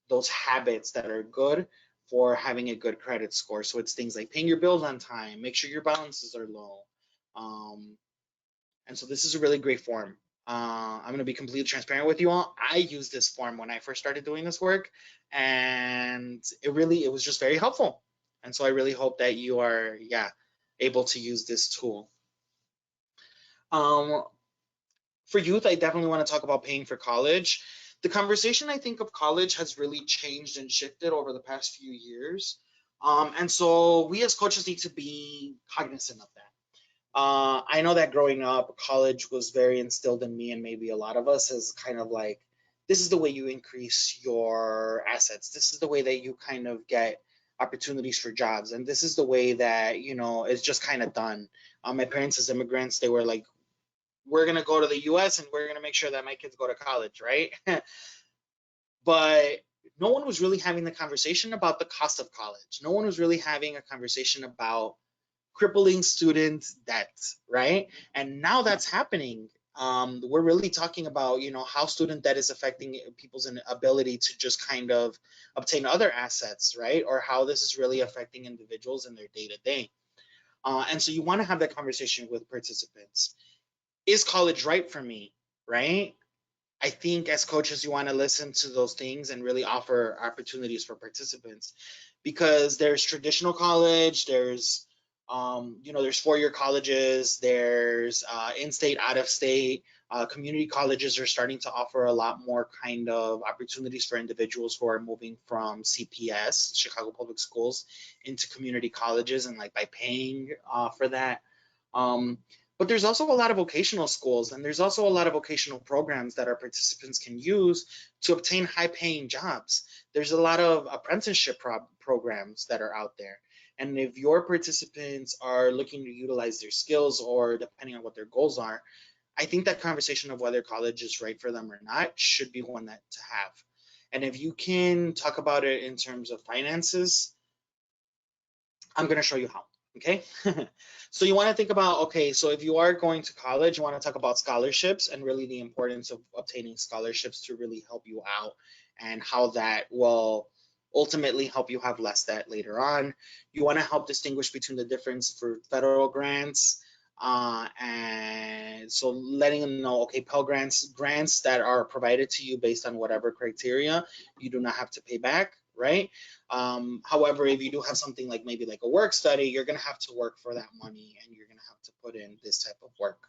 Those habits that are good for having a good credit score. So it's things like paying your bills on time, make sure your balances are low. And so this is a really great form. I'm going to be completely transparent with you all. I used this form when I first started doing this work, and it was just very helpful. And so I really hope that you are, able to use this tool. For youth, I definitely want to talk about paying for college. The conversation, I think, of college has really changed and shifted over the past few years. And so we as coaches need to be cognizant of that. I know that growing up, college was very instilled in me and maybe a lot of us as kind of like, this is the way you increase your assets. This is the way that you kind of get opportunities for jobs. And this is the way that, it's just kind of done. My parents as immigrants, they were like, we're going to go to the US and we're going to make sure that my kids go to college, right? But no one was really having the conversation about the cost of college. No one was really having a conversation about crippling student debt, right? And now that's happening. We're really talking about, how student debt is affecting people's ability to just kind of obtain other assets, right? Or how this is really affecting individuals in their day-to-day. And so you want to have that conversation with participants. Is college right for me, right? I think as coaches, you want to listen to those things and really offer opportunities for participants, because there's traditional college, there's there's 4-year colleges, there's in-state, out-of-state. Community colleges are starting to offer a lot more kind of opportunities for individuals who are moving from CPS, Chicago Public Schools, into community colleges, and like by paying for that. Um, but there's also a lot of vocational schools, and there's also a lot of vocational programs that our participants can use to obtain high-paying jobs. There's a lot of apprenticeship programs that are out there. And if your participants are looking to utilize their skills, or depending on what their goals are, I think that conversation of whether college is right for them or not should be one that to have. And if you can talk about it in terms of finances, I'm going to show you how. Okay. So you want to think about, okay, so if you are going to college, you want to talk about scholarships and really the importance of obtaining scholarships to really help you out, and how that will ultimately help you have less debt later on. You want to help distinguish between the difference for federal grants. And so letting them know, okay, Pell grants that are provided to you based on whatever criteria, you do not have to pay back, right? However, if you do have something like maybe like a work study, you're going to have to work for that money, and you're going to have to put in this type of work.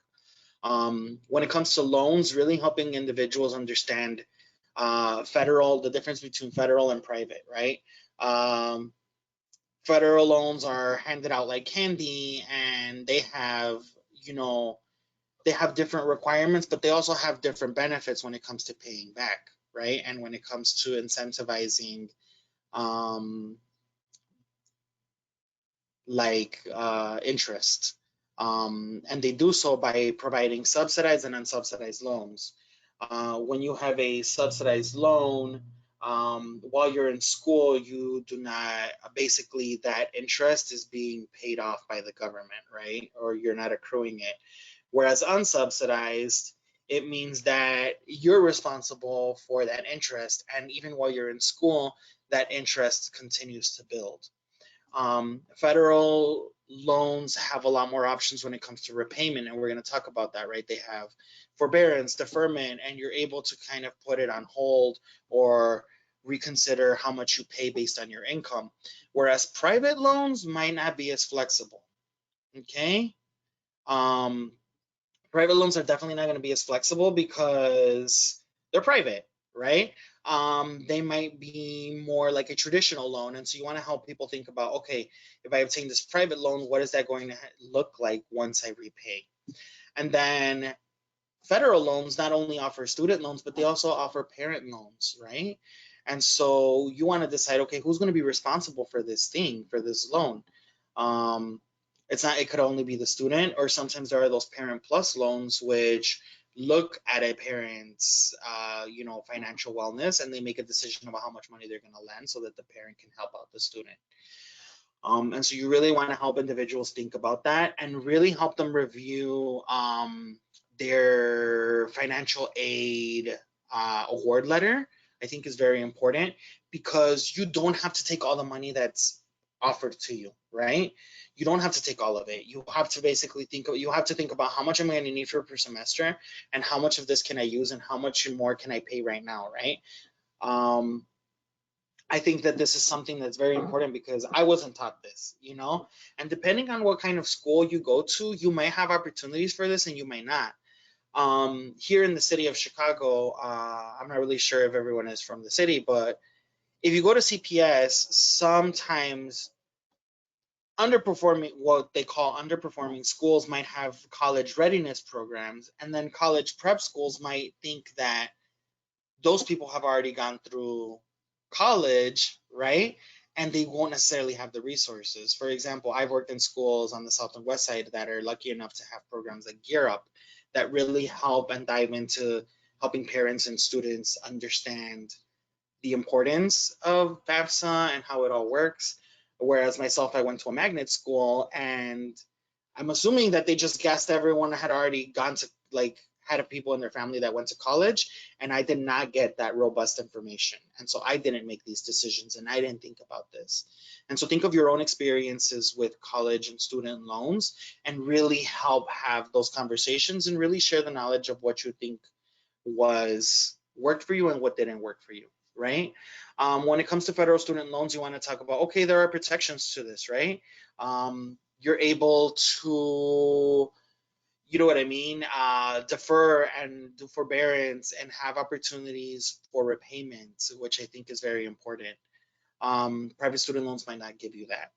When it comes to loans, really helping individuals understand the difference between federal and private, right? Federal loans are handed out like candy, and they have, they have different requirements, but they also have different benefits when it comes to paying back, right? And when it comes to incentivizing interest. And they do so by providing subsidized and unsubsidized loans. When you have a subsidized loan, while you're in school, you do not, basically that interest is being paid off by the government, right? Or you're not accruing it. Whereas unsubsidized, it means that you're responsible for that interest, and even while you're in school, that interest continues to build. Federal loans have a lot more options when it comes to repayment, and we're going to talk about that, right? They have forbearance, deferment, and you're able to kind of put it on hold or reconsider how much you pay based on your income. Whereas private loans might not be as flexible, okay? Private loans are definitely not going to be as flexible because they're private, right? They might be more like a traditional loan. And so you want to help people think about, okay, if I obtain this private loan, what is that going to look like once I repay? And then federal loans not only offer student loans, but they also offer parent loans, right? And so you want to decide, okay, who's going to be responsible for this thing, for this loan? It could only be the student, or sometimes there are those parent plus loans, which look at a parent's, financial wellness, and they make a decision about how much money they're going to lend so that the parent can help out the student. And so you really want to help individuals think about that, and really help them review their financial aid award letter. I think is very important, because you don't have to take all the money that's offered to you, right? You don't have to take all of it. You have to basically think about how much am I going to need per semester, and how much of this can I use, and how much more can I pay right now, right? I think that this is something that's very important, because I wasn't taught this, and depending on what kind of school you go to, you might have opportunities for this and you might not. Here in the city of Chicago, I'm not really sure if everyone is from the city, but if you go to CPS, sometimes what they call underperforming schools might have college readiness programs, and then college prep schools might think that those people have already gone through college, right? And they won't necessarily have the resources. For example, I've worked in schools on the South and West Side that are lucky enough to have programs like Gear Up that really help and dive into helping parents and students understand the importance of FAFSA and how it all works. Whereas myself, I went to a magnet school, and I'm assuming that they just guessed everyone had already gone to had people in their family that went to college, and I did not get that robust information. And so I didn't make these decisions, and I didn't think about this. And so think of your own experiences with college and student loans, and really help have those conversations and really share the knowledge of what you think was worked for you and what didn't work for you, right? When it comes to federal student loans, you want to talk about, okay, there are protections to this, right? You're able to, you know what I mean, defer and do forbearance and have opportunities for repayment, which I think is very important. Private student loans might not give you that.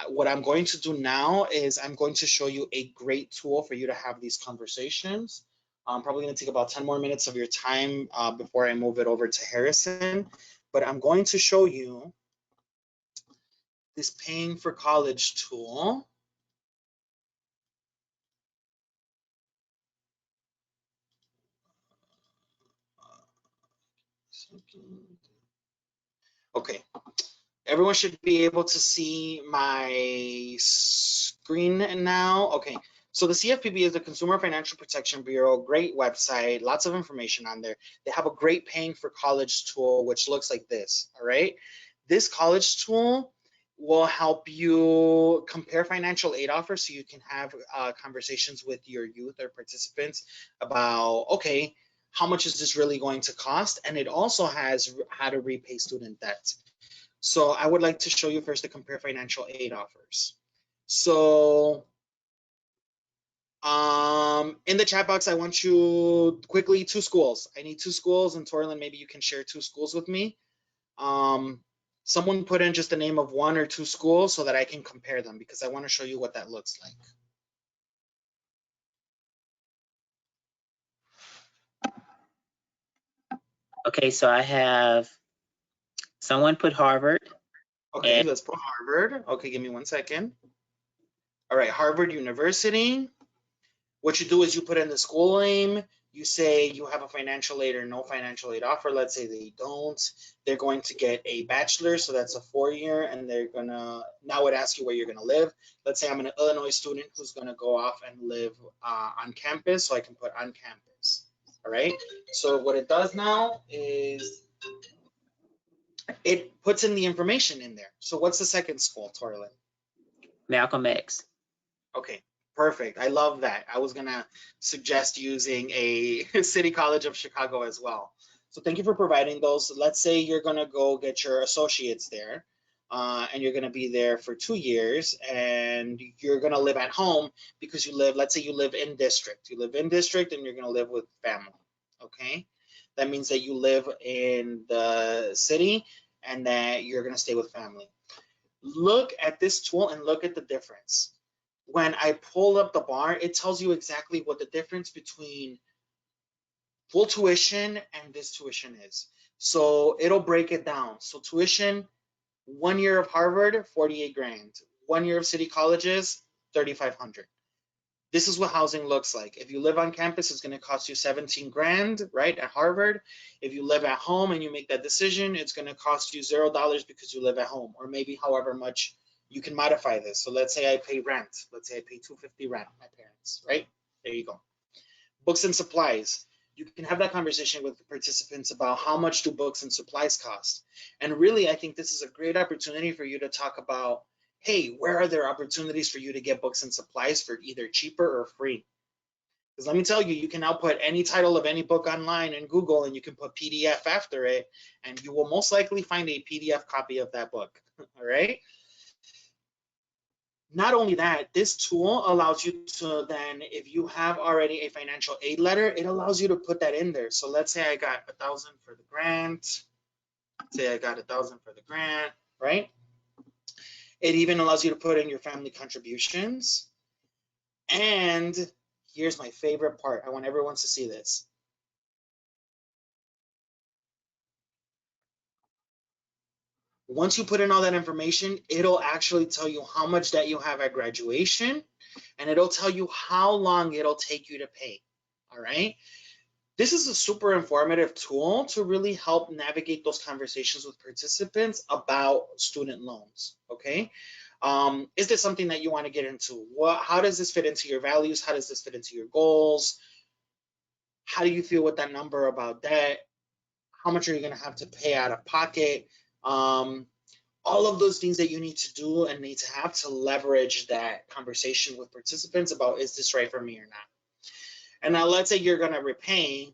What I'm going to do now is I'm going to show you a great tool for you to have these conversations. I'm probably going to take about 10 more minutes of your time before I move it over to Harrison, but I'm going to show you this paying for college tool. Okay, everyone should be able to see my screen now. Okay, so the CFPB is the Consumer Financial Protection Bureau, great website, lots of information on there. They have a great paying for college tool, which looks like this, all right? This college tool will help you compare financial aid offers so you can have conversations with your youth or participants about, okay, how much is this really going to cost? And it also has how to repay student debt. So I would like to show you first the compare financial aid offers. So in the chat box, I want you quickly 2 schools. I need 2 schools, and Torlin, maybe you can share 2 schools with me. Someone put in just the name of 1 or 2 schools so that I can compare them, because I want to show you what that looks like. Okay, so I have someone put Harvard. Okay, let's put Harvard. Okay, give me 1 second. All right, Harvard University. What you do is you put in the school name, you say you have a financial aid or no financial aid offer. Let's say they don't. They're going to get a bachelor, so that's a 4-year, and they're gonna, now it asks you where you're gonna live. Let's say I'm an Illinois student who's gonna go off and live on campus, so I can put on campus. All right, so what it does now is it puts in the information in there. So what's the second school, Torlin? Malcolm X. Okay, perfect. I love that. I was gonna suggest using a City College of Chicago as well. So thank you for providing those. Let's say you're gonna go get your associates there, and you're gonna be there for 2 years, and you're gonna live at home because you live, let's say you live in district. You live in district and you're gonna live with family, okay? That means that you live in the city and that you're gonna stay with family. Look at this tool and look at the difference. When I pull up the bar, it tells you exactly what the difference between full tuition and this tuition is. So it'll break it down. So tuition, 1 year of Harvard, 48 grand. 1 year of city colleges, 3,500. This is what housing looks like. If you live on campus, it's going to cost you 17 grand, right, at Harvard. If you live at home and you make that decision, it's going to cost you $0 because you live at home, or maybe however much you can modify this. So let's say I pay rent. Let's say I pay $250 rent, my parents, right? There you go. Books and supplies. You can have that conversation with the participants about how much do books and supplies cost. And really, I think this is a great opportunity for you to talk about, hey, where are there opportunities for you to get books and supplies for either cheaper or free? Because let me tell you, you can now put any title of any book online in Google and you can put PDF after it, and you will most likely find a PDF copy of that book, all right? Not only that, this tool allows you to then, if you have already a financial aid letter, it allows you to put that in there. So let's say I got 1,000 for the grant, say I got 1,000 for the grant, right? It even allows you to put in your family contributions. And here's my favorite part. I want everyone to see this. Once you put in all that information, it'll actually tell you how much debt you have at graduation, and it'll tell you how long it'll take you to pay, all right? This is a super informative tool to really help navigate those conversations with participants about student loans, okay? Is this something that you want to get into? How does this fit into your values? How does this fit into your goals? How do you feel with that number about debt? How much are you going to have to pay out of pocket? All of those things that you need to do and need to have to leverage that conversation with participants about, is this right for me or not? And now let's say you're going to repay.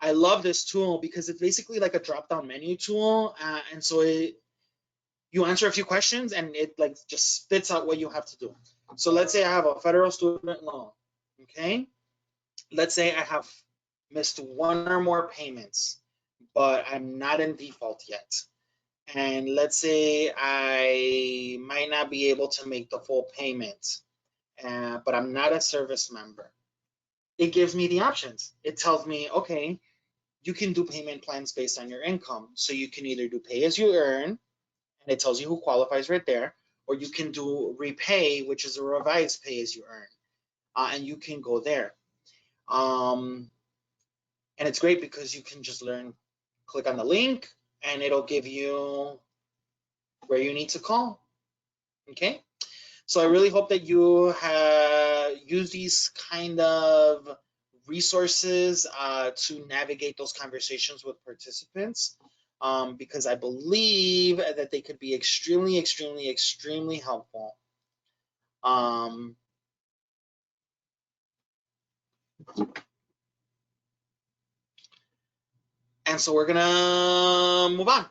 I love this tool because it's basically like a drop-down menu tool. And so you answer a few questions and it like just spits out what you have to do. So let's say I have a federal student loan, okay? Let's say I have missed one or more payments, but I'm not in default yet. And let's say I might not be able to make the full payment, but I'm not a service member. It gives me the options. It tells me, okay, you can do payment plans based on your income. So you can either do pay as you earn, and it tells you who qualifies right there, or you can do repay, which is a revised pay as you earn, and you can go there. And it's great because you can just click on the link, and it'll give you where you need to call. Okay, so I really hope that you have used these kind of resources to navigate those conversations with participants, because I believe that they could be extremely, extremely, extremely helpful. And so we're gonna move on.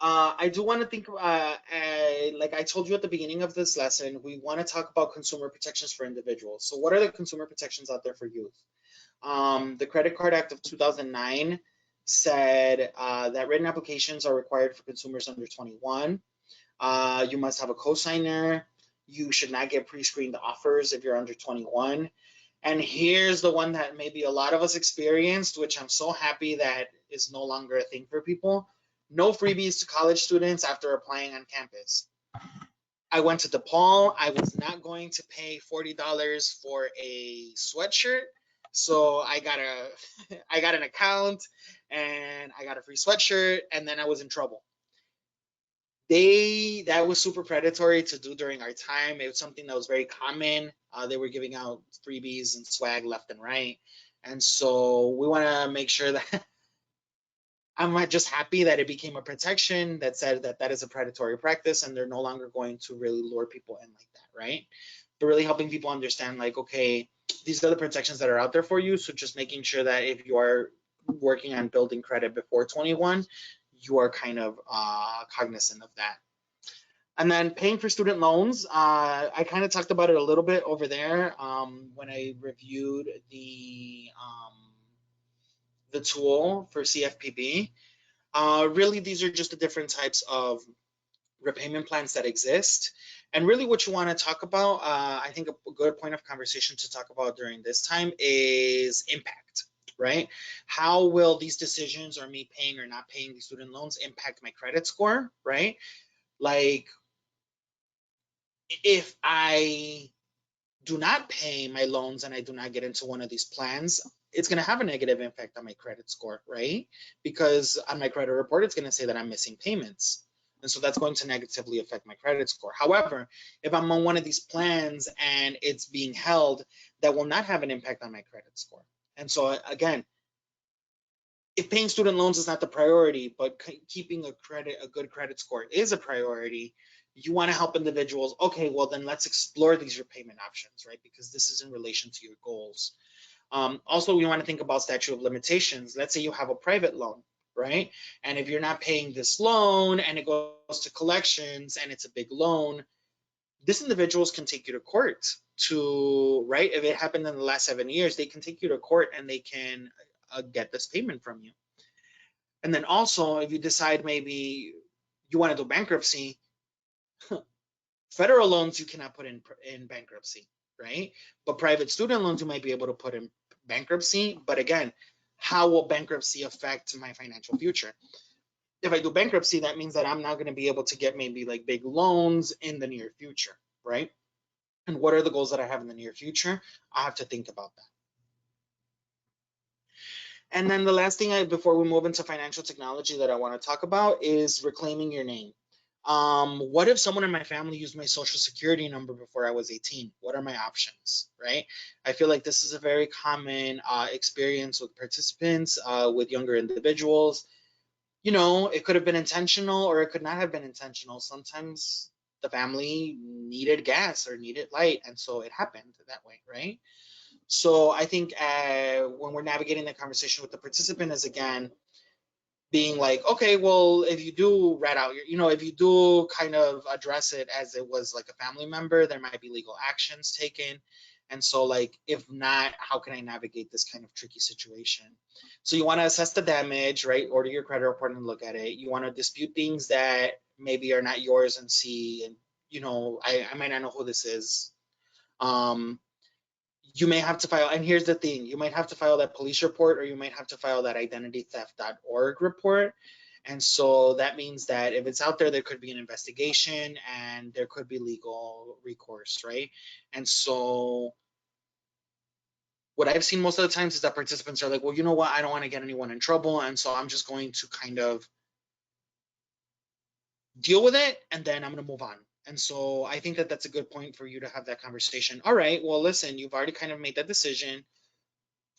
I do want to think, like I told you at the beginning of this lesson, we want to talk about consumer protections for individuals. So what are the consumer protections out there for youth? The Credit Card Act of 2009 said that written applications are required for consumers under 21. You must have a cosigner. You should not get pre-screened offers if you're under 21. And here's the one that maybe a lot of us experienced, which I'm so happy that is no longer a thing for people. No freebies to college students after applying on campus. I went to DePaul. I was not going to pay $40 for a sweatshirt. So I got an account and I got a free sweatshirt, and then I was in trouble. That was super predatory to do during our time. It was something that was very common. They were giving out freebies and swag left and right. And so we want to make sure that I'm just happy that it became a protection that said that that is a predatory practice and they're no longer going to really lure people in like that, right? But really helping people understand, like, okay, these are the protections that are out there for you. So just making sure that if you are working on building credit before 21, you are kind of cognizant of that. And then paying for student loans, I kind of talked about it a little bit over there when I reviewed the tool for CFPB. Really, these are just the different types of repayment plans that exist. And really what you want to talk about, I think a good point of conversation to talk about during this time is impact, right? How will these decisions, or me paying or not paying these student loans, impact my credit score, right? Like, if I do not pay my loans and I do not get into one of these plans, it's going to have a negative impact on my credit score, right? Because on my credit report, it's going to say that I'm missing payments. And so that's going to negatively affect my credit score. However, if I'm on one of these plans and it's being held, that will not have an impact on my credit score. And so again, if paying student loans is not the priority, but keeping a good credit score is a priority, you want to help individuals. Okay, well then let's explore these repayment options, right? Because this is in relation to your goals. Also, we want to think about statute of limitations. Let's say you have a private loan, right? And if you're not paying this loan and it goes to collections and it's a big loan, these individuals can take you to court right? If it happened in the last 7 years, they can take you to court and they can get this payment from you. And then also, if you decide maybe you want to do bankruptcy, federal loans you cannot put in bankruptcy, right? But private student loans you might be able to put in bankruptcy. But again, how will bankruptcy affect my financial future? If I do bankruptcy, that means that I'm not going to be able to get maybe like big loans in the near future, right? And what are the goals that I have in the near future? I have to think about that. And then the last thing before we move into financial technology that I want to talk about is reclaiming your name. What if someone in my family used my social security number before I was 18? What are my options, right? I feel like this is a very common experience with participants, with younger individuals. You know, it could have been intentional or it could not have been intentional. Sometimes the family needed gas or needed light, and so it happened that way, right? So I think when we're navigating the conversation with the participant is again being like, okay, well, if you do rat out your, you know, if you do kind of address it as it was like a family member, there might be legal actions taken. And so, like, if not, how can I navigate this kind of tricky situation? So you want to assess the damage, right? Order your credit report and look at it. You want to dispute things that maybe are not yours and see, and you know, I might not know who this is. Um, you may have to file, and here's the thing, you might have to file that police report or you might have to file that identitytheft.org report. And so that means that if it's out there, there could be an investigation and there could be legal recourse, right? And so what I've seen most of the times is that participants are like, well, you know what, I don't want to get anyone in trouble, and so I'm just going to kind of deal with it and then I'm going to move on. And so I think that that's a good point for you to have that conversation. All right, well, listen, you've already kind of made that decision.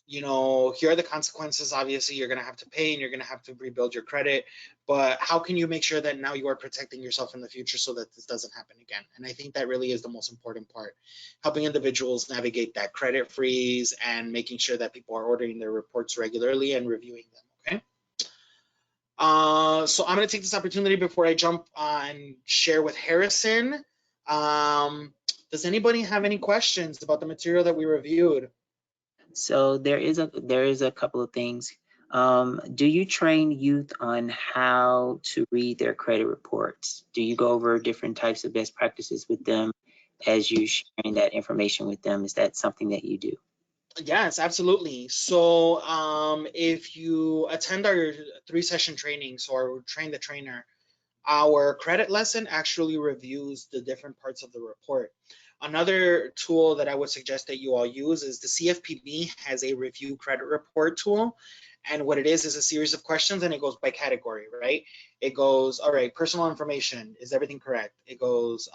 You know, here are the consequences. Obviously, you're going to have to pay and you're going to have to rebuild your credit. But how can you make sure that now you are protecting yourself in the future so that this doesn't happen again? And I think that really is the most important part, helping individuals navigate that credit freeze and making sure that people are ordering their reports regularly and reviewing them. Okay. So I'm going to take this opportunity before I jump and share with Harrison. Does anybody have any questions about the material that we reviewed? So there is a couple of things. Do you train youth on how to read their credit reports? Do you go over different types of best practices with them as you sharing that information with them? Is that something that you do? Yes, absolutely. So if you attend our 3-session training, so our train the trainer, our credit lesson actually reviews the different parts of the report. Another tool that I would suggest that you all use is the CFPB has a review credit report tool. And what it is a series of questions and it goes by category, right? It goes, all right, personal information, is everything correct? It goes,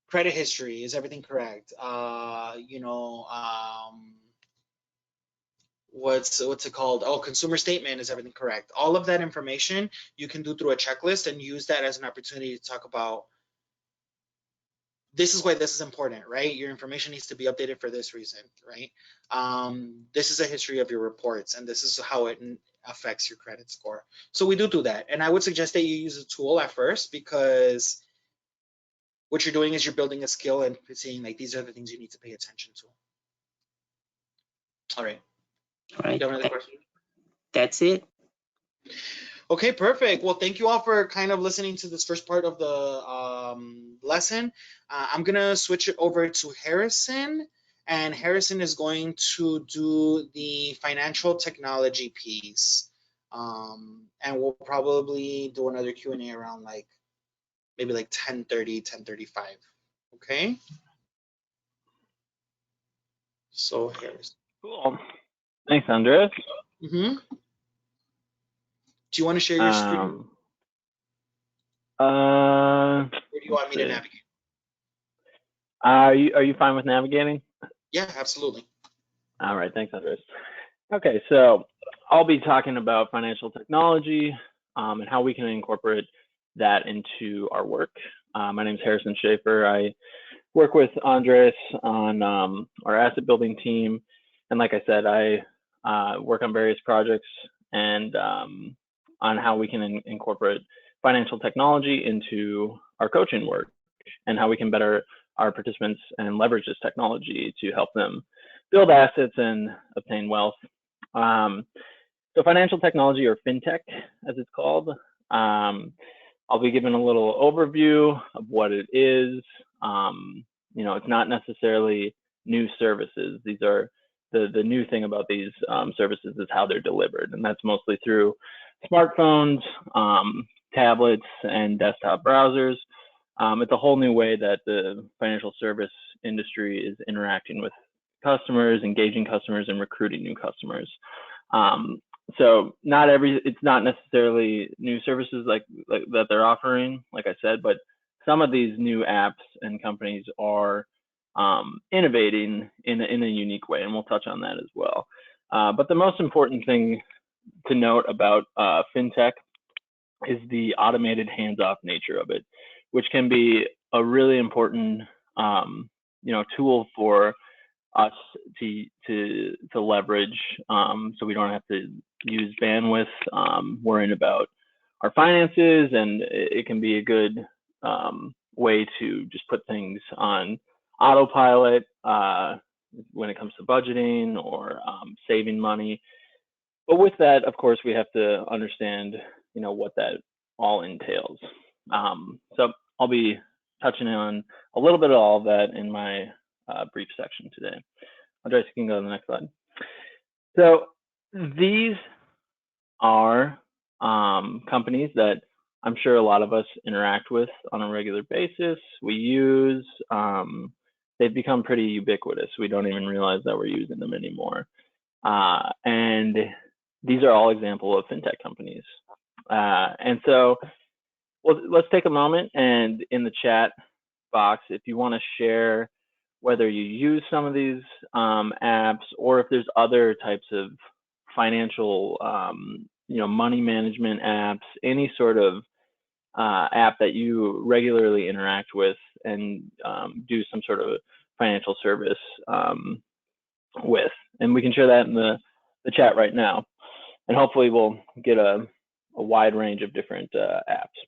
credit history, is everything correct? What's it called? Oh, consumer statement, is everything correct? All of that information you can do through a checklist and use that as an opportunity to talk about this is why this is important, right? Your information needs to be updated for this reason, right? This is a history of your reports and this is how it affects your credit score. So we do that. And I would suggest that you use a tool at first because what you're doing is you're building a skill and seeing like these are the things you need to pay attention to. All right. All right. You have another question? That's it. Okay, perfect. Well, thank you all for kind of listening to this first part of the lesson. I'm gonna switch it over to Harrison, and Harrison is going to do the financial technology piece. And we'll probably do another Q&A around like maybe like 10:30, 10:35. Okay? So Harrison. Cool. Thanks, Andres. Do you want to share your screen? Or do you want me to navigate? Are you fine with navigating? Yeah, absolutely. All right, thanks, Andres. Okay, so I'll be talking about financial technology and how we can incorporate that into our work. My name is Harrison Schaefer. I work with Andres on our asset building team. And like I said, I work on various projects and on how we can incorporate financial technology into our coaching work and how we can better our participants and leverage this technology to help them build assets and obtain wealth. So financial technology, or fintech as it's called, I'll be giving a little overview of what it is. You know, it's not necessarily new services. These are the new thing about these services is how they're delivered, and that's mostly through smartphones, tablets, and desktop browsers. It's a whole new way that the financial service industry is interacting with customers, engaging customers, and recruiting new customers. so it's not necessarily new services like that they're offering, like I said, but some of these new apps and companies are innovating in a unique way, and we'll touch on that as well. But the most important thing to note about fintech is the automated hands-off nature of it, which can be a really important tool for us to leverage, so we don't have to use bandwidth worrying about our finances, and it can be a good way to just put things on autopilot when it comes to budgeting or saving money. But with that, of course, we have to understand, what that all entails. So I'll be touching on a little bit of all of that in my brief section today. Andres, you can go to the next slide. So these are companies that I'm sure a lot of us interact with on a regular basis. We use, they've become pretty ubiquitous. We don't even realize that we're using them anymore. And these are all examples of fintech companies. And so let's take a moment, and in the chat box, if you want to share whether you use some of these apps, or if there's other types of financial, money management apps, any sort of app that you regularly interact with and do some sort of financial service with. And we can share that in the chat right now. And hopefully we'll get a wide range of different apps.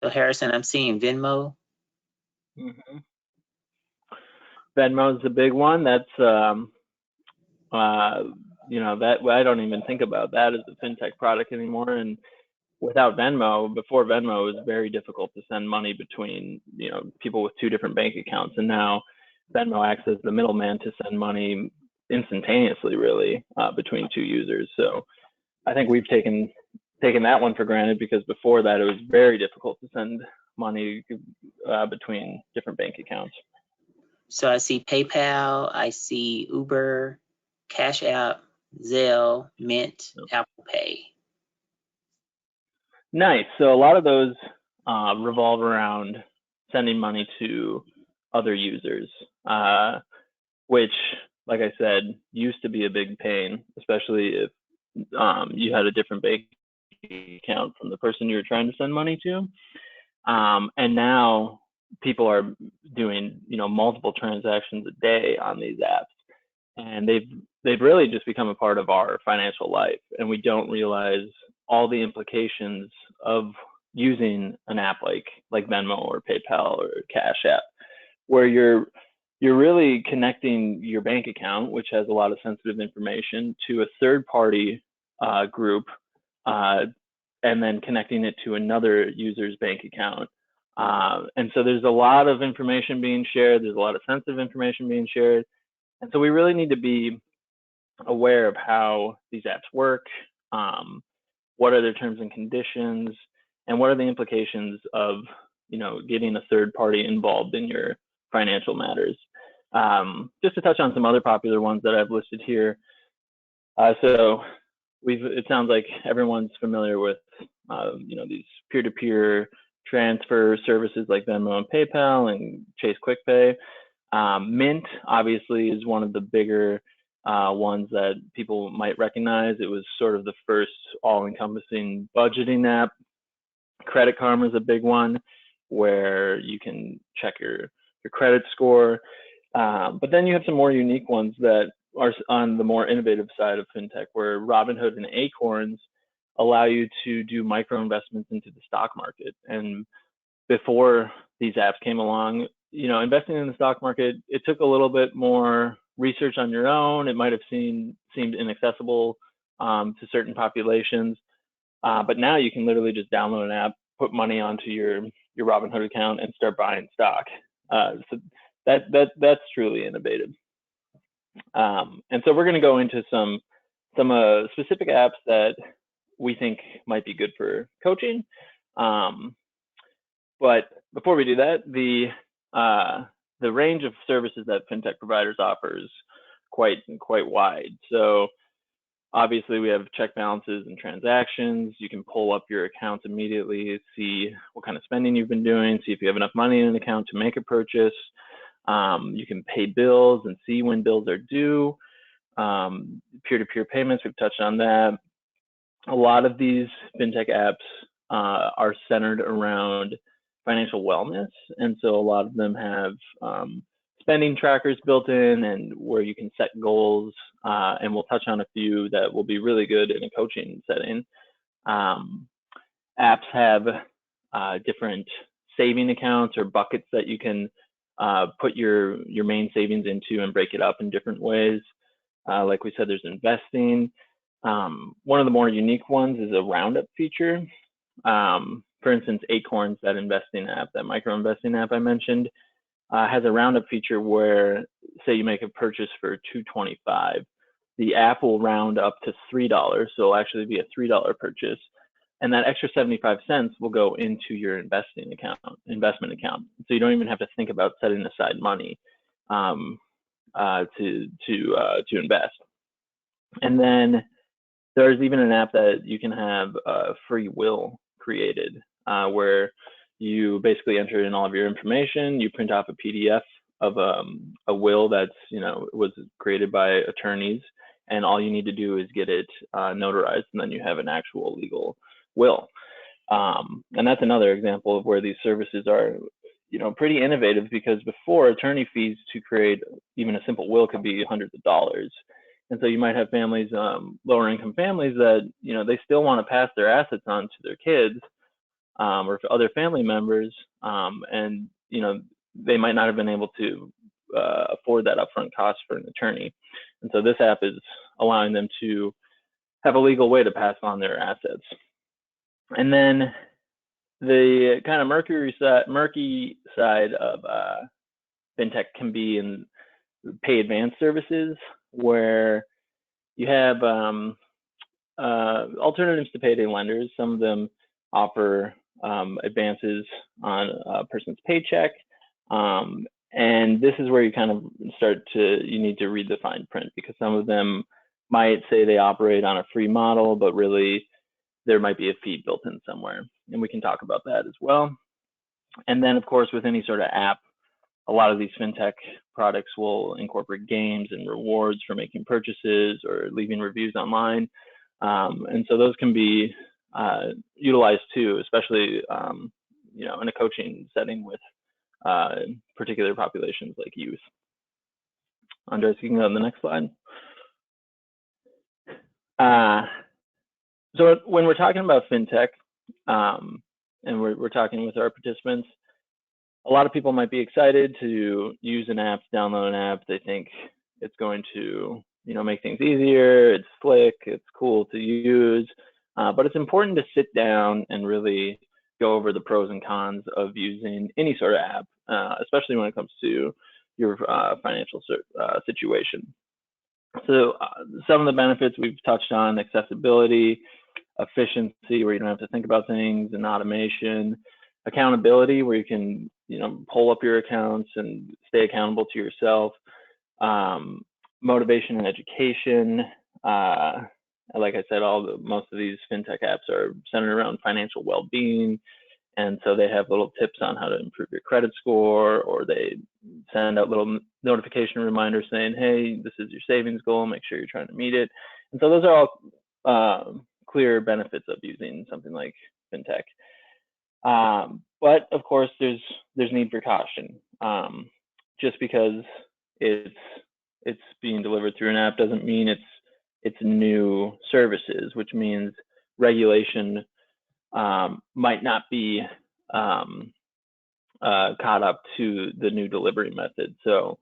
So Harrison, I'm seeing Venmo. Mm-hmm. Venmo is the big one. That's that I don't even think about that as a fintech product anymore. And without Venmo, before Venmo, it was very difficult to send money between people with two different bank accounts. And now Venmo acts as the middleman to send money instantaneously, really, between two users. So I think we've taken that one for granted, because before that, it was very difficult to send money between different bank accounts. So I see PayPal, I see Uber, Cash App, Zelle, Mint, Apple Pay. Nice. So a lot of those revolve around sending money to other users, which, like I said, used to be a big pain, especially if you had a different bank account from the person you were trying to send money to. And now people are doing, multiple transactions a day on these apps, and they've really just become a part of our financial life, and we don't realize all the implications of using an app like Venmo or PayPal or Cash App, where you're really connecting your bank account, which has a lot of sensitive information, to a third-party group, and then connecting it to another user's bank account. And so there's a lot of information being shared. There's a lot of sensitive information being shared. And so we really need to be aware of how these apps work, what are their terms and conditions, and what are the implications of, getting a third party involved in your financial matters. Just to touch on some other popular ones that I've listed here. So it sounds like everyone's familiar with, these peer-to-peer transfer services like Venmo and PayPal and Chase QuickPay. Mint, obviously, is one of the bigger ones that people might recognize. It was sort of the first all-encompassing budgeting app. Credit Karma is a big one, where you can check your credit score. But then you have some more unique ones that are on the more innovative side of fintech, where Robinhood and Acorns allow you to do micro investments into the stock market. And before these apps came along, investing in the stock market, it took a little bit more research on your own. It might have seemed inaccessible to certain populations. But now you can literally just download an app, put money onto your Robinhood account, and start buying stock. So that's truly innovative. And so we're going to go into some specific apps that we think might be good for coaching. But before we do that, the range of services that fintech providers offer is quite wide. So obviously we have check balances and transactions. You can pull up your accounts immediately, see what kind of spending you've been doing, see if you have enough money in an account to make a purchase. You can pay bills and see when bills are due. Peer-to-peer payments, we've touched on that. A lot of these fintech apps are centered around financial wellness, and so a lot of them have spending trackers built in, and where you can set goals, and we'll touch on a few that will be really good in a coaching setting. Apps have different saving accounts or buckets that you can put your main savings into and break it up in different ways. Like we said, there's investing. One of the more unique ones is a roundup feature. For instance, Acorns, that investing app, that micro investing app I mentioned, has a roundup feature where, say you make a purchase for $2.25, the app will round up to $3, so it'll actually be a $3 purchase, and that extra 75 cents will go into your investment account. So you don't even have to think about setting aside money to invest. And then there's even an app that you can have free will created, where you basically enter in all of your information, you print off a PDF of a will that's, was created by attorneys, and all you need to do is get it notarized, and then you have an actual legal will. And that's another example of where these services are, pretty innovative, because before, attorney fees to create even a simple will could be hundreds of dollars. And so you might have families, lower income families, that, they still want to pass their assets on to their kids, or to other family members, and they might not have been able to afford that upfront cost for an attorney. And so this app is allowing them to have a legal way to pass on their assets. And then the kind of murky side of fintech can be in pay advance services, where you have alternatives to payday lenders. Some of them offer advances on a person's paycheck, and this is where you kind of you need to read the fine print, because some of them might say they operate on a free model, but really there might be a fee built in somewhere, and we can talk about that as well. And then, of course, with any sort of app, a lot of these fintech products will incorporate games and rewards for making purchases or leaving reviews online, and so those can be utilized too, especially in a coaching setting with particular populations like youth. Andres, you can go on the next slide. So when we're talking about fintech, and we're talking with our participants, a lot of people might be excited to use an app, download an app. They think it's going to, make things easier. It's slick. It's cool to use. But it's important to sit down and really go over the pros and cons of using any sort of app, especially when it comes to your financial situation. So some of the benefits we've touched on: accessibility, efficiency, where you don't have to think about things, and automation; accountability, where you can pull up your accounts and stay accountable to yourself; motivation and education. Like I said, most of these fintech apps are centered around financial well-being, and so they have little tips on how to improve your credit score, or they send out little notification reminders saying, hey, this is your savings goal, make sure you're trying to meet it. And so those are all clear benefits of using something like fintech. But of course, there's need for caution. Just because it's being delivered through an app doesn't mean it's new services, which means regulation might not be caught up to the new delivery method. So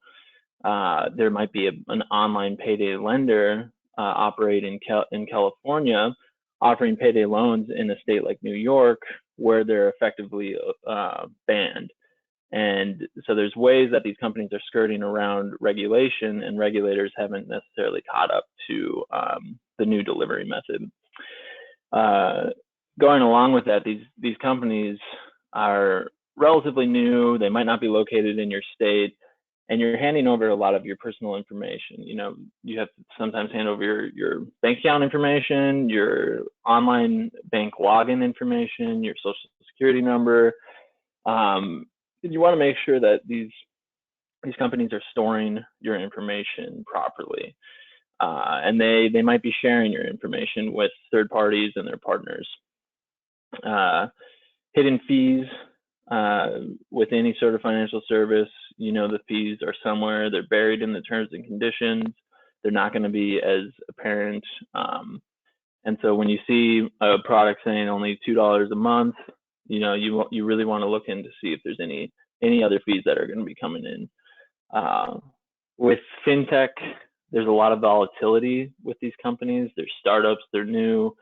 there might be an online payday lender operating in California, offering payday loans in a state like New York, where they're effectively banned. And so there's ways that these companies are skirting around regulation, and regulators haven't necessarily caught up to the new delivery method. Going along with that, these companies are relatively new. They might not be located in your state, and you're handing over a lot of your personal information. You know, you have to sometimes hand over your bank account information, your online bank login information, your social security number. You want to make sure that these companies are storing your information properly. And they might be sharing your information with third parties and their partners. Hidden fees with any sort of financial service, you know, the fees are somewhere. They're buried in the terms and conditions. They're not going to be as apparent. And so when you see a product saying only $2 a month, you know, you really want to look in to see if there's any other fees that are going to be coming in. With fintech, there's a lot of volatility with these companies. They're startups, they're new.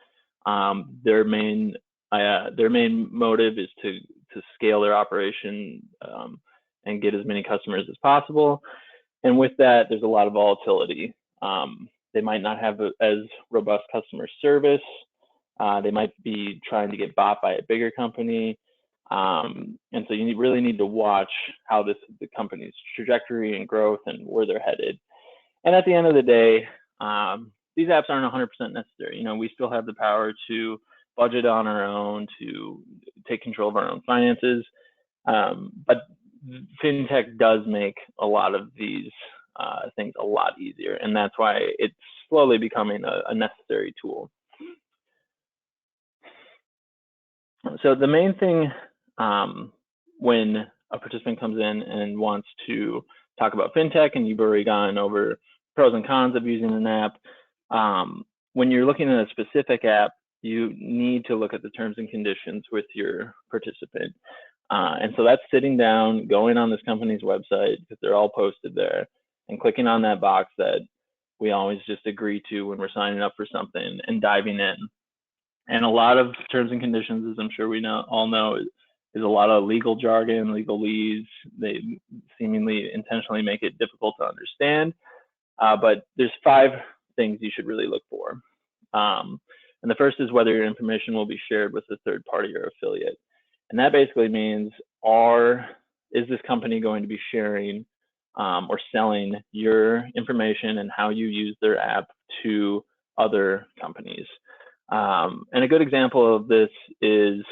Their main motive is to scale their operation and get as many customers as possible. And with that, there's a lot of volatility. They might not have as robust customer service. They might be trying to get bought by a bigger company. And so you really need to watch how the company's trajectory and growth and where they're headed. And at the end of the day, these apps aren't 100% necessary. You know, we still have the power to budget on our own, to take control of our own finances. But fintech does make a lot of these things a lot easier, and that's why it's slowly becoming a necessary tool. So the main thing when a participant comes in and wants to talk about fintech, and you've already gone over pros and cons of using an app, when you're looking at a specific app, you need to look at the terms and conditions with your participant. And so that's sitting down, going on this company's website, because they're all posted there, and clicking on that box that we always just agree to when we're signing up for something, and diving in. And a lot of terms and conditions, as I'm sure we all know, is a lot of legal jargon, legalese. They seemingly intentionally make it difficult to understand. But there's 5 things you should really look for. And the first is whether your information will be shared with a third party or affiliate. And that basically means, is this company going to be sharing or selling your information and how you use their app to other companies? And a good example of this is,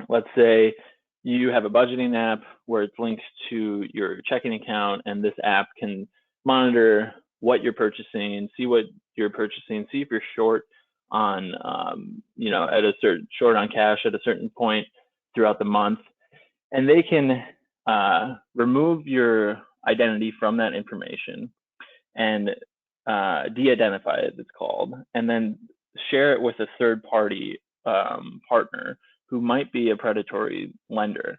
let's say you have a budgeting app where it's linked to your checking account, and this app can monitor what you're purchasing, see what you're purchasing, see if you're short on, short on cash at a certain point throughout the month. And they can remove your identity from that information and de-identify it, it's called, and then share it with a third party partner who might be a predatory lender.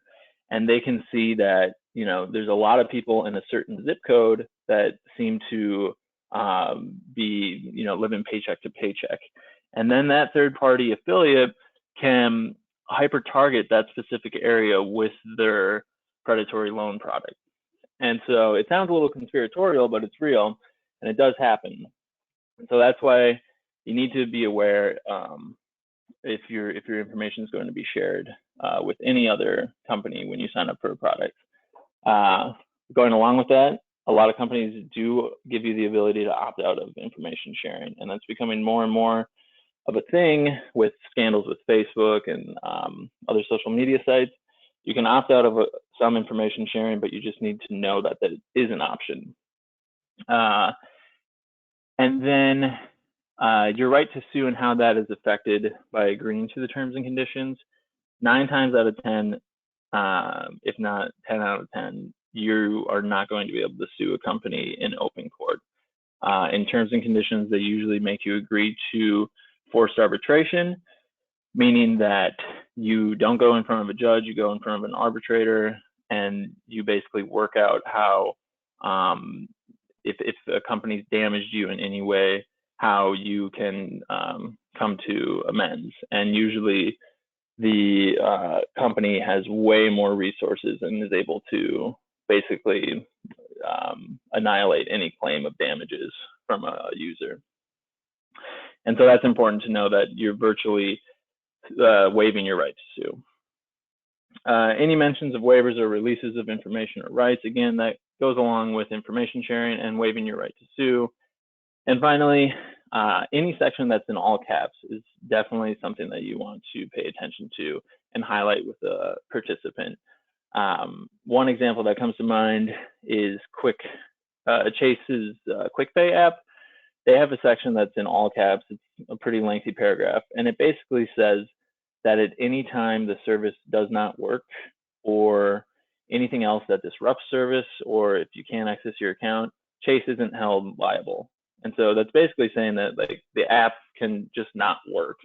And they can see that, you know, there's a lot of people in a certain zip code that seem to be, you know, living paycheck to paycheck. And then that third party affiliate can hyper target that specific area with their predatory loan product. And so it sounds a little conspiratorial, but it's real, and it does happen. So that's why you need to be aware if your information is going to be shared with any other company when you sign up for a product. Going along with that, a lot of companies do give you the ability to opt out of information sharing, and that's becoming more and more of a thing with scandals with Facebook and other social media sites. You can opt out of some information sharing, but you just need to know that that is an option. And then your right to sue and how that is affected by agreeing to the terms and conditions. 9 times out of 10, if not 10 out of 10, you are not going to be able to sue a company in open court. In terms and conditions, they usually make you agree to forced arbitration, meaning that you don't go in front of a judge, you go in front of an arbitrator, and you basically work out how, if a company's damaged you in any way, how you can come to amends. And usually the company has way more resources and is able to basically annihilate any claim of damages from a user. And so that's important to know, that you're virtually waiving your right to sue. Any mentions of waivers or releases of information or rights, again, that goes along with information sharing and waiving your right to sue. And finally, any section that's in all caps is definitely something that you want to pay attention to and highlight with the participant. One example that comes to mind is Chase's Quick Pay app. They have a section that's in all caps. It's a pretty lengthy paragraph, and it basically says that at any time the service does not work or anything else that disrupts service, or if you can't access your account, Chase isn't held liable. And so that's basically saying that like the app can just not work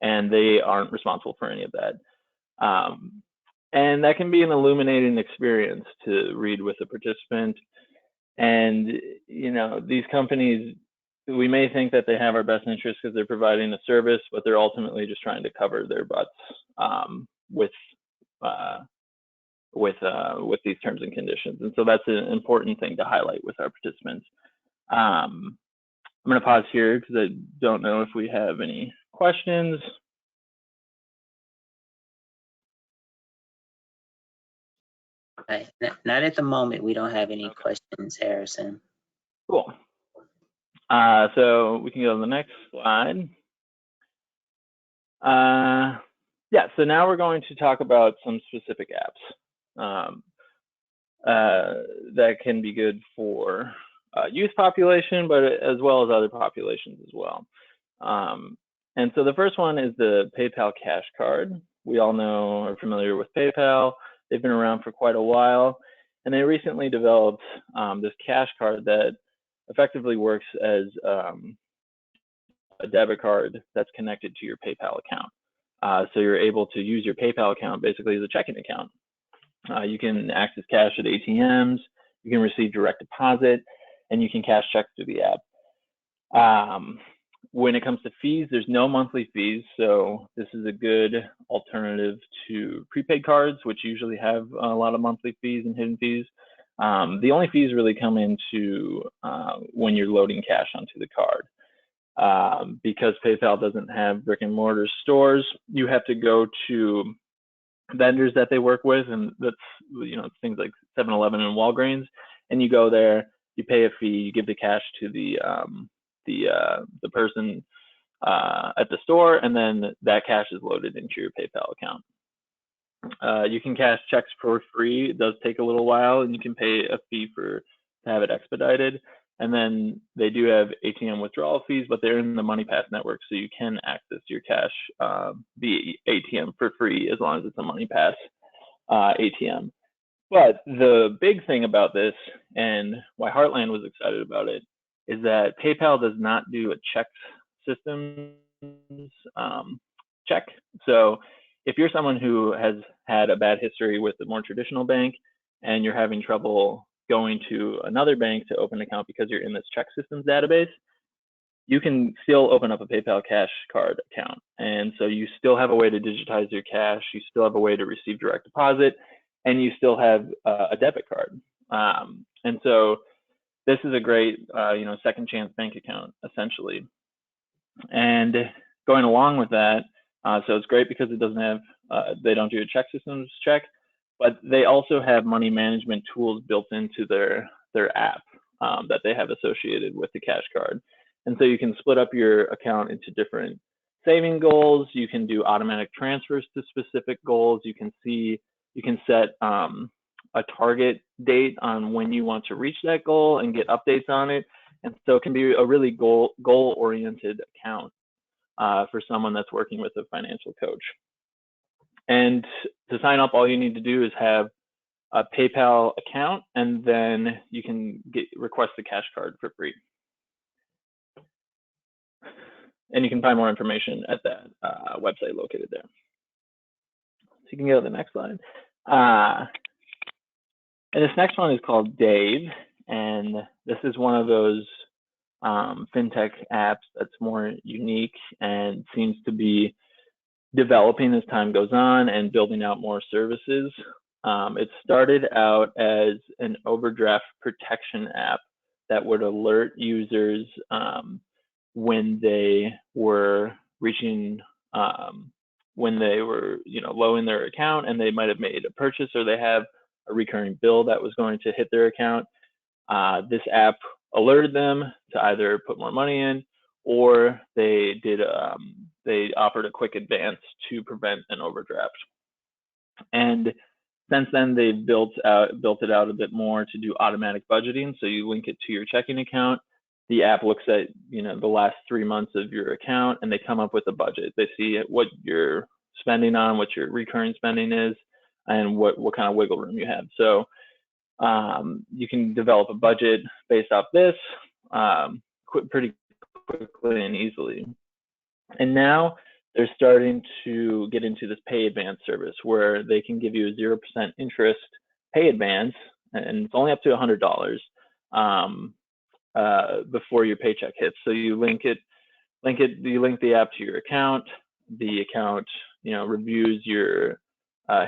and they aren't responsible for any of that. And that can be an illuminating experience to read with a participant. And, you know, these companies, we may think that they have our best interest because they're providing a service, but they're ultimately just trying to cover their butts with these terms and conditions. And so that's an important thing to highlight with our participants. I'm going to pause here because I don't know if we have any questions. Not at the moment. We don't have any questions, Harrison. Cool. So we can go to the next slide. Yeah, so now we're going to talk about some specific apps that can be good for youth population, but as well as other populations as well. And so the first one is the PayPal Cash Card. We all know, are familiar with PayPal. They've been around for quite a while, and they recently developed this cash card that effectively works as a debit card that's connected to your PayPal account. So you're able to use your PayPal account basically as a checking account. You can access cash at ATMs, you can receive direct deposit, and you can cash checks through the app. When it comes to fees, there's no monthly fees, so this is a good alternative to prepaid cards, which usually have a lot of monthly fees and hidden fees. The only fees really come into when you're loading cash onto the card. Because PayPal doesn't have brick and mortar stores, you have to go to vendors that they work with, and that's, you know, things like 7-Eleven and Walgreens, and you go there, you pay a fee, you give the cash to the person at the store, and then that cash is loaded into your PayPal account. You can cash checks for free. It does take a little while, and you can pay a fee to have it expedited. And then they do have ATM withdrawal fees, but they're in the MoneyPass network, so you can access your cash via ATM for free as long as it's a MoneyPass ATM. But the big thing about this, and why Heartland was excited about it, is that PayPal does not do a check systems check. So if you're someone who has had a bad history with a more traditional bank and you're having trouble going to another bank to open an account because you're in this check systems database, you can still open up a PayPal Cash Card account. And so you still have a way to digitize your cash, you still have a way to receive direct deposit, and you still have a debit card. And so this is a great, second chance bank account, essentially. And going along with that, so it's great because it doesn't have, they don't do a check systems check, but they also have money management tools built into their app that they have associated with the cash card. And so you can split up your account into different saving goals. You can do automatic transfers to specific goals. You can set a target date on when you want to reach that goal and get updates on it. And so it can be a really goal-oriented account for someone that's working with a financial coach. And to sign up, all you need to do is have a PayPal account, and then you can request the cash card for free. And you can find more information at that website located there. So you can go to the next slide. And this next one is called Dave, and this is one of those fintech apps that's more unique and seems to be developing as time goes on and building out more services. It started out as an overdraft protection app that would alert users when they were reaching when they were, low in their account and they might have made a purchase, or they have a recurring bill that was going to hit their account. This app alerted them to either put more money in, or they offered a quick advance to prevent an overdraft. And since then, they've built it out a bit more to do automatic budgeting. So you link it to your checking account. The app looks at the last 3 months of your account, and they come up with a budget. They see what you're spending on, what your recurring spending is, and what kind of wiggle room you have. So you can develop a budget based off this pretty quickly and easily. And now they're starting to get into this pay advance service where they can give you a 0% interest pay advance, and it's only up to $100 before your paycheck hits. So you link the app to your account. The account, reviews your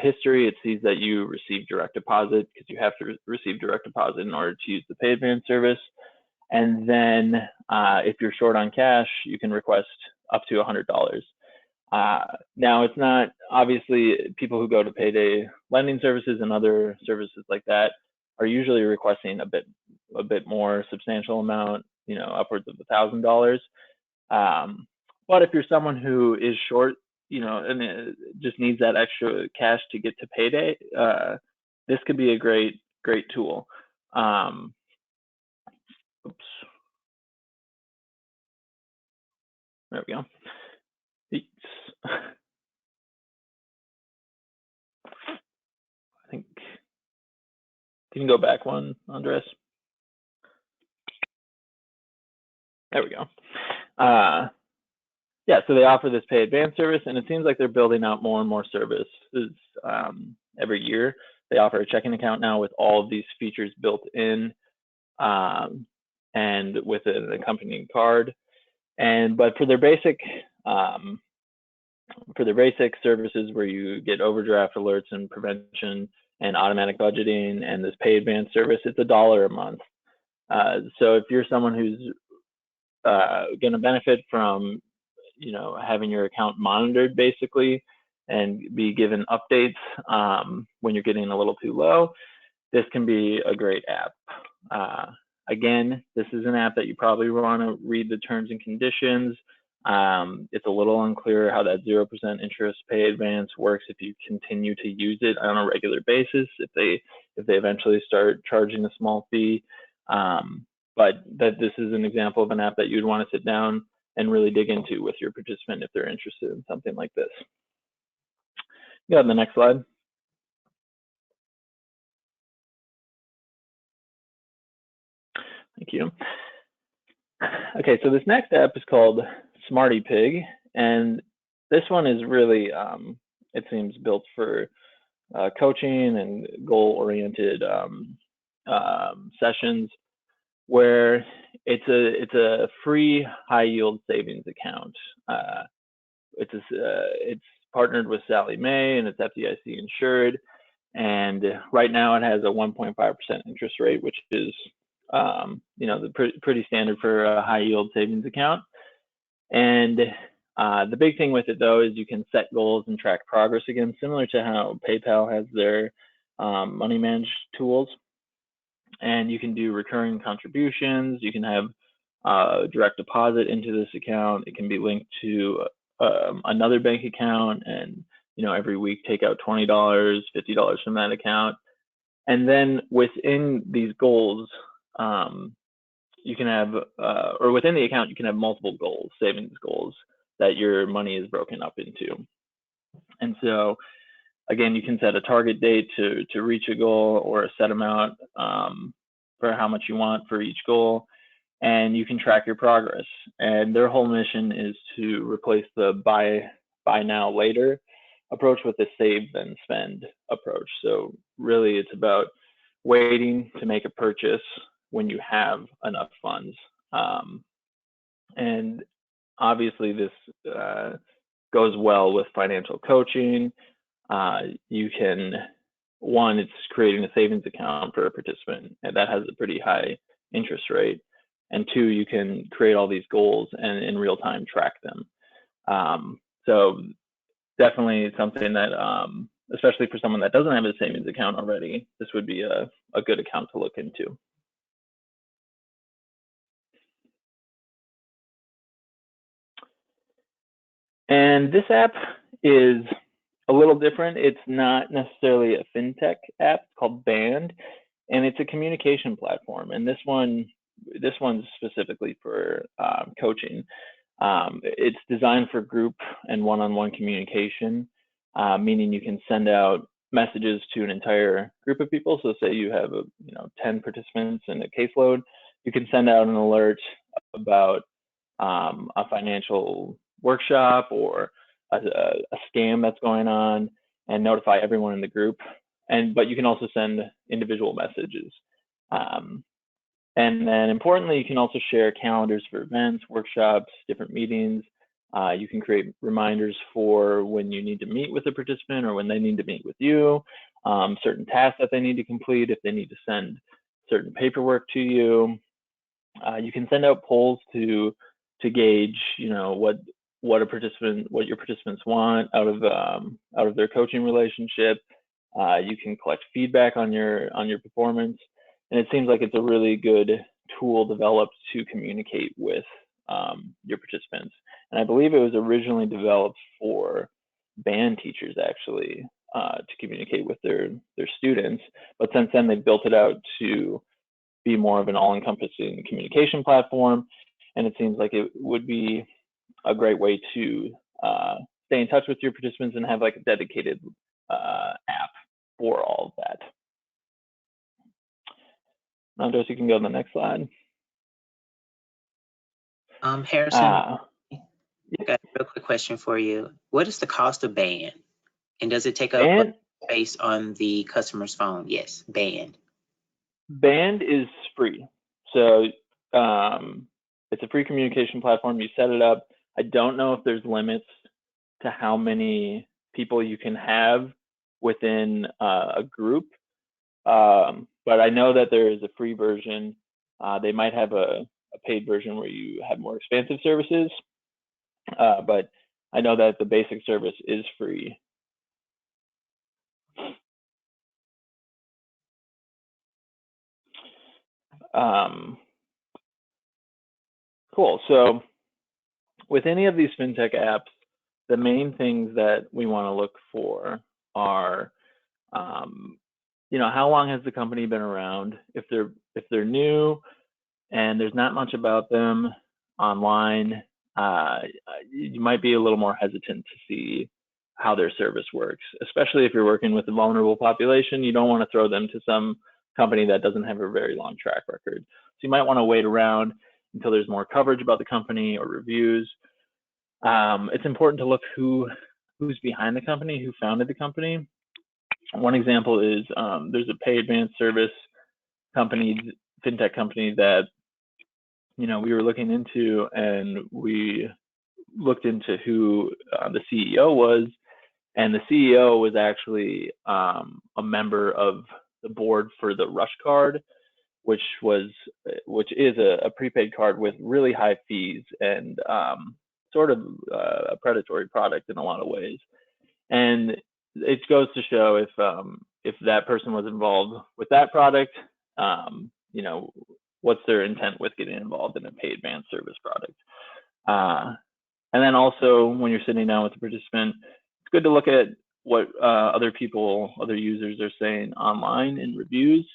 history. It sees that you received direct deposit, because you have to receive direct deposit in order to use the pay advance service. And then if you're short on cash, you can request up to $100. Now, it's not, obviously, people who go to payday lending services and other services like that are usually requesting a bit more substantial amount, upwards of $1,000. But if you're someone who is short, and it just needs that extra cash to get to payday, this could be a great tool. Oops. There we go. I think, can you go back one, Andres? There we go. Yeah, so they offer this pay advance service, and it seems like they're building out more and more services every year. They offer a checking account now with all of these features built in, and with an accompanying card. But for their basic services where you get overdraft alerts and prevention and automatic budgeting and this pay advance service, it's $1 a month. So if you're someone who's going to benefit from having your account monitored basically and be given updates when you're getting a little too low, this can be a great app. Again, this is an app that you probably want to read the terms and conditions. It's a little unclear how that 0% interest pay advance works if you continue to use it on a regular basis, if they eventually start charging a small fee. But that this is an example of an app that you'd want to sit down and really dig into with your participant if they're interested in something like this. Go on the next slide. Thank you. Okay, so this next app is called Smarty Pig, and this one is really, it seems, built for coaching and goal-oriented sessions, where it's a free high-yield savings account. It's partnered with Sallie Mae, and it's FDIC insured, and right now it has a 1.5% interest rate, which is pretty standard for a high-yield savings account. And the big thing with it, though, is you can set goals and track progress again, similar to how PayPal has their money managed tools. And you can do recurring contributions. You can have direct deposit into this account. It can be linked to another bank account, and every week take out $20, $50 from that account. And then within these goals, you can have, or within the account, you can have multiple goals, savings goals, that your money is broken up into. And so, again, you can set a target date to reach a goal, or a set amount for how much you want for each goal, and you can track your progress. And their whole mission is to replace the buy now later approach with the save then spend approach. So really, it's about waiting to make a purchase when you have enough funds. And obviously this goes well with financial coaching. You can, one, it's creating a savings account for a participant, and that has a pretty high interest rate. And two, you can create all these goals and in real time track them. So definitely something that, especially for someone that doesn't have a savings account already, this would be a good account to look into. And this app is a little different. It's not necessarily a fintech app. It's called Band, and it's a communication platform. And this one's specifically for coaching. It's designed for group and one-on-one communication, meaning you can send out messages to an entire group of people. So say you have 10 participants in a caseload, you can send out an alert about a financial workshop or a scam that's going on and notify everyone in the group. But you can also send individual messages. And then importantly, you can also share calendars for events, workshops, different meetings. You can create reminders for when you need to meet with a participant or when they need to meet with you, certain tasks that they need to complete, if they need to send certain paperwork to you. You can send out polls to gauge, what your participants want out of their coaching relationship. You can collect feedback on your performance, and it seems like it's a really good tool developed to communicate with your participants. And I believe it was originally developed for band teachers, actually, to communicate with their students. But since then, they've built it out to be more of an all-encompassing communication platform. And it seems like it would be a great way to stay in touch with your participants and have like a dedicated app for all of that. Now, Josie, you can go to the next slide. Harrison, I got a real quick question for you. What is the cost of Band? And does it take up space on the customer's phone? Yes, Band. Band is free. So it's a free communication platform. You set it up. I don't know if there's limits to how many people you can have within a group. But I know that there is a free version. They might have a paid version where you have more expansive services. But I know that the basic service is free. Cool. So with any of these fintech apps, the main things that we want to look for are, how long has the company been around? If they're new and there's not much about them online, you might be a little more hesitant to see how their service works, especially if you're working with a vulnerable population. You don't want to throw them to some company that doesn't have a very long track record. So you might want to wait around until there's more coverage about the company or reviews. It's important to look who's behind the company, who founded the company. One example is there's a pay advance service company, fintech company that we were looking into, and we looked into who the CEO was, and the CEO was actually a member of the board for the Rush card, which is a prepaid card with really high fees and sort of a predatory product in a lot of ways. And it goes to show if that person was involved with that product, what's their intent with getting involved in a pay advance service product. And then also when you're sitting down with the participant, it's good to look at what other users are saying online in reviews,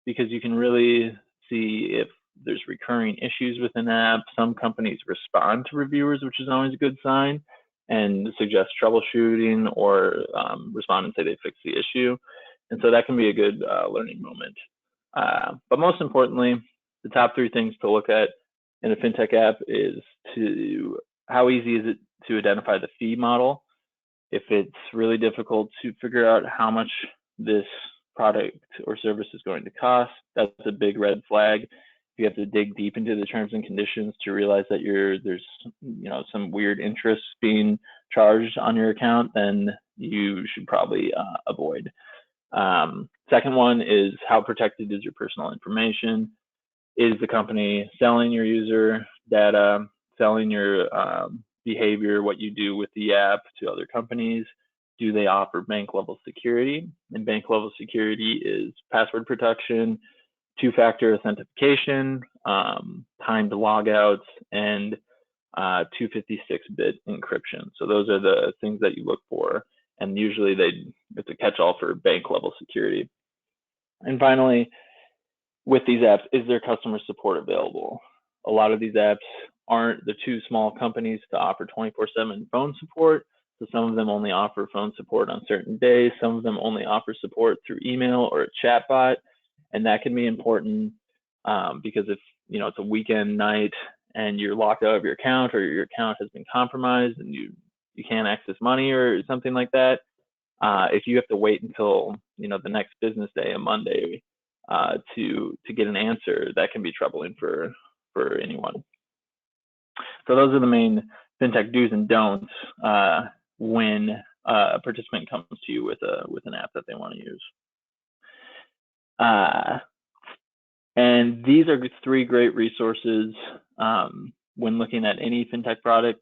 because you can really see if there's recurring issues with an app. Some companies respond to reviewers, which is always a good sign, and suggest troubleshooting or respond and say they fixed the issue. And so that can be a good learning moment. But most importantly, the top 3 things to look at in a fintech app is how easy is it to identify the fee model. If it's really difficult to figure out how much this product or service is going to cost, that's a big red flag. You have to dig deep into the terms and conditions to realize that there's some weird interest being charged on your account, then you should probably avoid. Second one is how protected is your personal information? Is the company selling your user data, selling your behavior, what you do with the app to other companies. Do they offer bank level security? And bank level security is password protection, two-factor authentication, timed logouts, and 256-bit encryption. So those are the things that you look for, and usually it's a catch-all for bank level security. And finally, with these apps, is there customer support available? A lot of these apps they're too small companies to offer 24/7 phone support. So some of them only offer phone support on certain days. Some of them only offer support through email or a chat bot. And that can be important because if it's a weekend night and you're locked out of your account, or your account has been compromised and you can't access money or something like that, if you have to wait until the next business day, a Monday, to get an answer, that can be troubling for anyone. So those are the main fintech do's and don'ts when a participant comes to you with an app that they want to use. And these are 3 great resources when looking at any fintech product.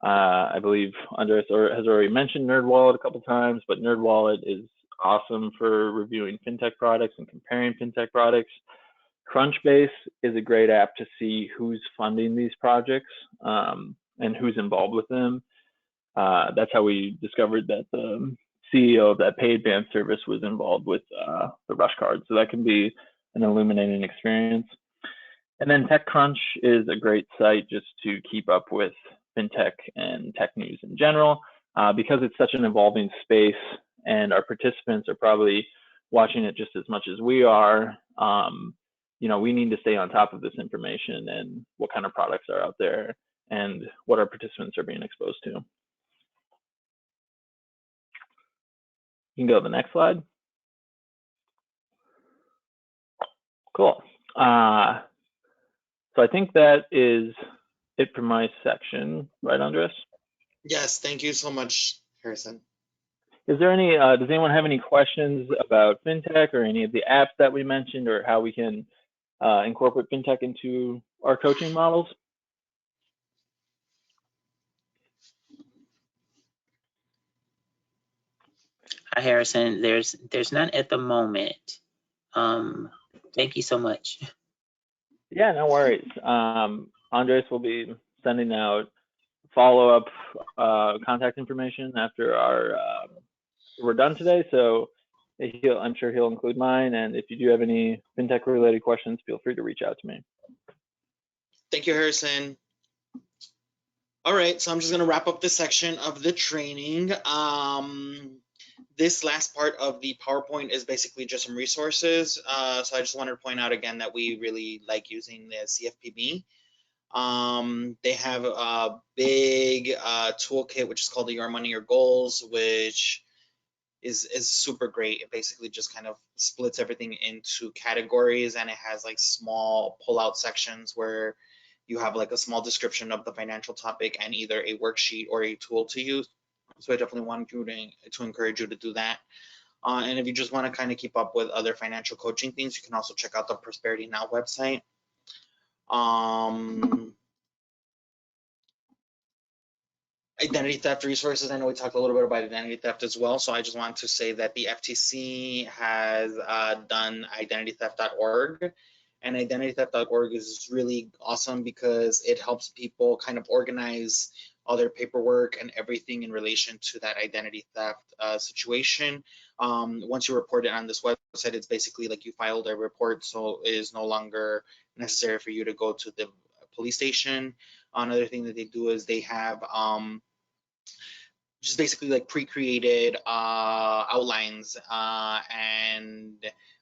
I believe Andres has already mentioned NerdWallet a couple times, but NerdWallet is awesome for reviewing fintech products and comparing fintech products. Crunchbase is a great app to see who's funding these projects and who's involved with them. That's how we discovered that the CEO of that paid band service was involved with the Rush card. So that can be an illuminating experience. And then TechCrunch is a great site just to keep up with fintech and tech news in general, because it's such an evolving space and our participants are probably watching it just as much as we are. We need to stay on top of this information and what kind of products are out there and what our participants are being exposed to. You can go to the next slide. Cool. So I think that is it for my section, right, Andres? Yes, thank you so much, Harrison. Is there any, does anyone have any questions about fintech or any of the apps that we mentioned, or how we can incorporate fintech into our coaching models? Hi, Harrison. There's none at the moment. Thank you so much. Yeah, no worries. Andres will be sending out follow-up contact information after we're done today. So I'm sure he'll include mine. And if you do have any fintech related questions, feel free to reach out to me. Thank you, Harrison. All right, so I'm just going to wrap up this section of the training. This last part of the PowerPoint is basically just some resources. So I just wanted to point out again that we really like using the CFPB. They have a big toolkit, which is called the Your Money, Your Goals, which is super great. It basically just kind of splits everything into categories, and it has like small pull-out sections where you have like a small description of the financial topic and either a worksheet or a tool to use. So I definitely want you to encourage you to do that. And if you just want to kind of keep up with other financial coaching things, you can also check out the Prosperity Now website. Identity theft resources. I know we talked a little bit about identity theft as well. So I just want to say that the FTC has done identitytheft.org. And identitytheft.org is really awesome because it helps people kind of organize all their paperwork and everything in relation to that identity theft situation. Once you report it on this website, it's basically like you filed a report, so it is no longer necessary for you to go to the police station. Another thing that they do is they have just basically like pre-created outlines and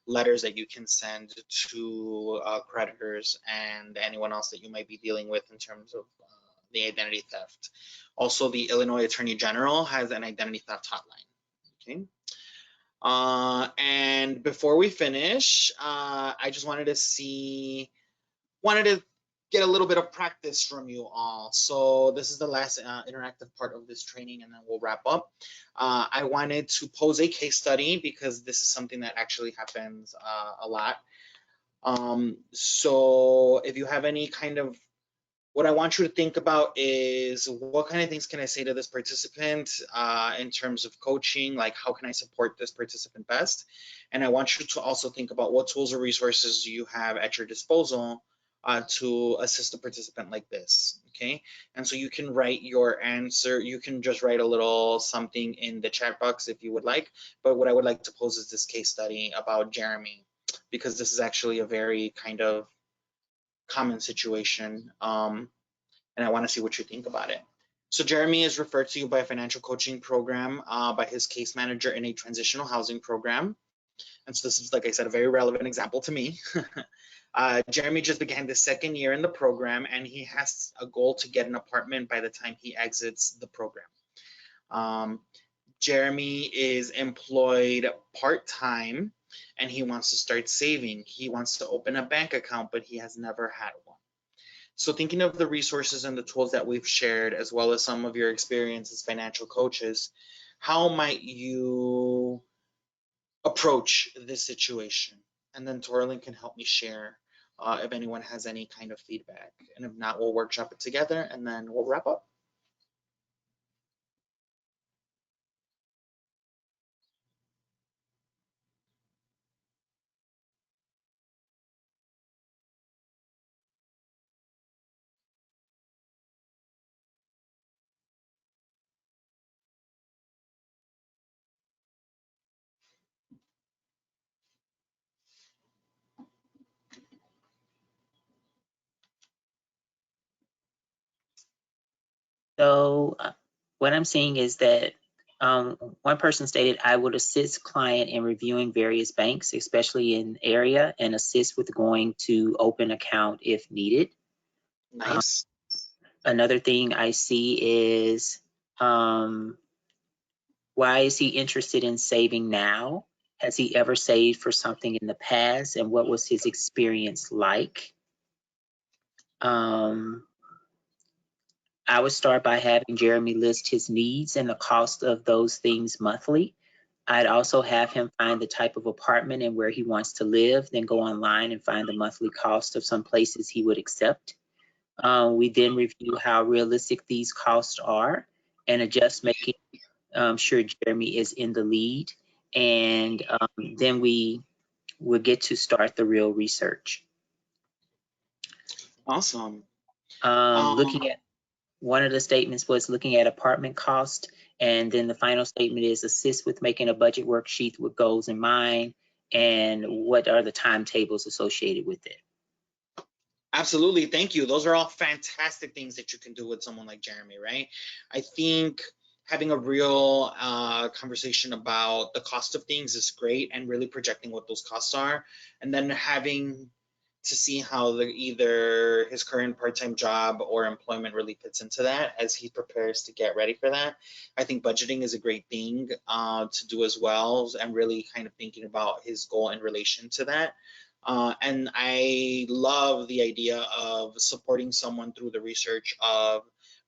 letters that you can send to creditors and anyone else that you might be dealing with in terms of the identity theft. Also, the Illinois Attorney General has an identity theft hotline. Okay. And before we finish, I just wanted to get a little bit of practice from you all. So this is the last interactive part of this training, and then we'll wrap up. I wanted to pose a case study because this is something that actually happens a lot. So if you have any kind of what I want you to think about is what kind of things can I say to this participant in terms of coaching, like how can I support this participant best? And I want you to also think about what tools or resources you have at your disposal to assist a participant like this, okay? And so you can write your answer, you can just write a little something in the chat box if you would like, but what I would like to pose is this case study about Jeremy, because this is actually a very kind of common situation, and I want to see what you think about it. So Jeremy is referred to you by a financial coaching program by his case manager in a transitional housing program. And so this is, like I said, a very relevant example to me. Jeremy just began the second year in the program, and he has a goal to get an apartment by the time he exits the program. Jeremy is employed part-time, and he wants to start saving. He wants to open a bank account, but he has never had one. So thinking of the resources and the tools that we've shared, as well as some of your experience as financial coaches, how might you approach this situation? And then Torlin can help me share if anyone has any kind of feedback. And if not, we'll workshop it together and then we'll wrap up. So what I'm seeing is that one person stated, I would assist client in reviewing various banks, especially in area, and assist with going to open account if needed. Nice. Another thing I see is, why is he interested in saving now? Has he ever saved for something in the past, and what was his experience like? I would start by having Jeremy list his needs and the cost of those things monthly. I'd also have him find the type of apartment and where he wants to live, then go online and find the monthly cost of some places he would accept. We then review how realistic these costs are and adjust, making sure Jeremy is in the lead. And then we will get to start the real research. Awesome. Looking at one of the statements was looking at apartment cost, and then the final statement is assist with making a budget worksheet with goals in mind, and what are the timetables associated with it. Absolutely. Thank you. Those are all fantastic things that you can do with someone like Jeremy, right? I think having a real conversation about the cost of things is great, and really projecting what those costs are, and then having to see how either his current part-time job or employment really fits into that as he prepares to get ready for that. I think budgeting is a great thing to do as well, and really kind of thinking about his goal in relation to that. And I love the idea of supporting someone through the research of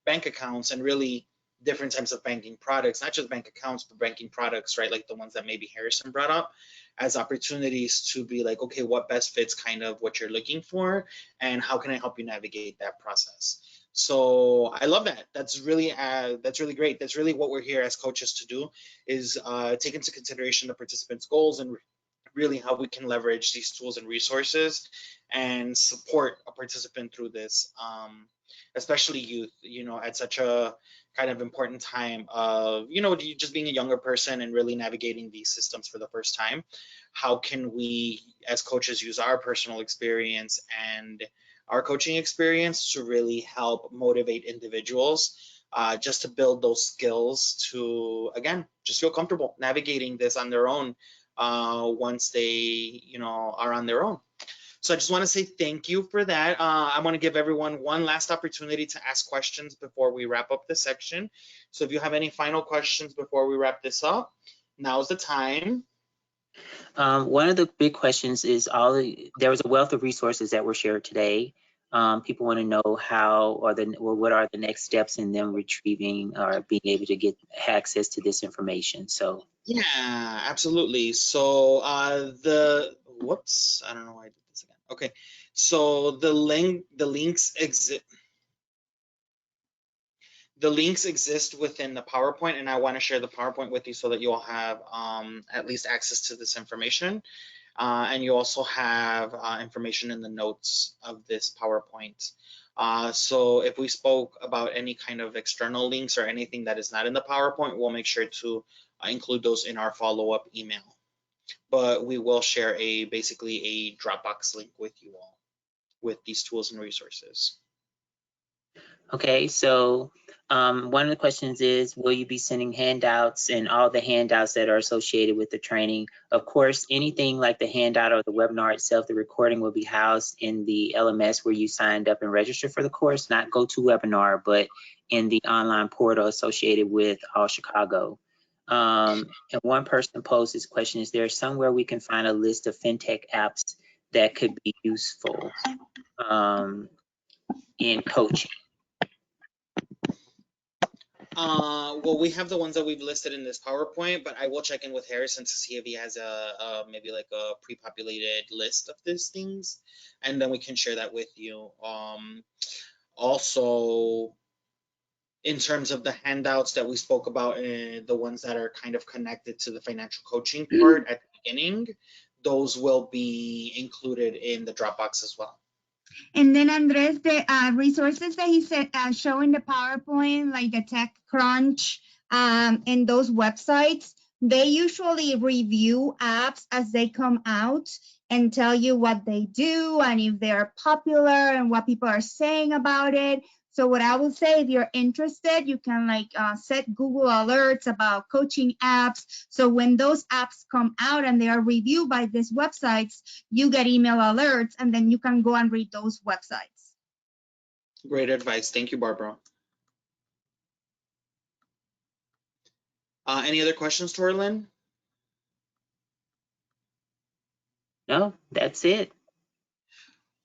bank accounts and really different types of banking products, not just bank accounts, but banking products, right? Like the ones that maybe Harrison brought up, as opportunities to be like, okay, what best fits kind of what you're looking for, and how can I help you navigate that process? So I love that. That's really great. That's really what we're here as coaches to do, is take into consideration the participants' goals and really how we can leverage these tools and resources and support a participant through this, especially youth, at such a kind of important time of, just being a younger person and really navigating these systems for the first time. How can we as coaches use our personal experience and our coaching experience to really help motivate individuals just to build those skills to, again, just feel comfortable navigating this on their own once they, are on their own. So I just want to say thank you for that. I want to give everyone one last opportunity to ask questions before we wrap up this section. So if you have any final questions before we wrap this up, now's the time. One of the big questions is there was a wealth of resources that were shared today. People want to know how what are the next steps in them retrieving or being able to get access to this information. So yeah, absolutely. So whoops, I don't know why I did this again. Okay, so the links exist. The links exist within the PowerPoint, and I want to share the PowerPoint with you so that you'll have at least access to this information. And you also have information in the notes of this PowerPoint. So if we spoke about any kind of external links or anything that is not in the PowerPoint, we'll make sure to include those in our follow-up email. But we will share basically a Dropbox link with you all with these tools and resources. Okay, so one of the questions is, will you be sending handouts and all the handouts that are associated with the training? Of course, anything like the handout or the webinar itself, the recording will be housed in the LMS where you signed up and registered for the course, not GoToWebinar, but in the online portal associated with All Chicago. And one person posed this question, is there somewhere we can find a list of FinTech apps that could be useful in coaching? Well, we have the ones that we've listed in this PowerPoint, but I will check in with Harrison to see if he has maybe like a pre-populated list of these things, and then we can share that with you. Also, in terms of the handouts that we spoke about, the ones that are kind of connected to the financial coaching part at the beginning, those will be included in the Dropbox as well. And then Andres, the resources that he said show in the PowerPoint, like the TechCrunch and those websites, they usually review apps as they come out and tell you what they do and if they're popular and what people are saying about it. So what I would say, if you're interested, you can like set Google alerts about coaching apps. So when those apps come out and they are reviewed by these websites, you get email alerts and then you can go and read those websites. Great advice. Thank you, Barbara. Any other questions, Torlin? No, that's it.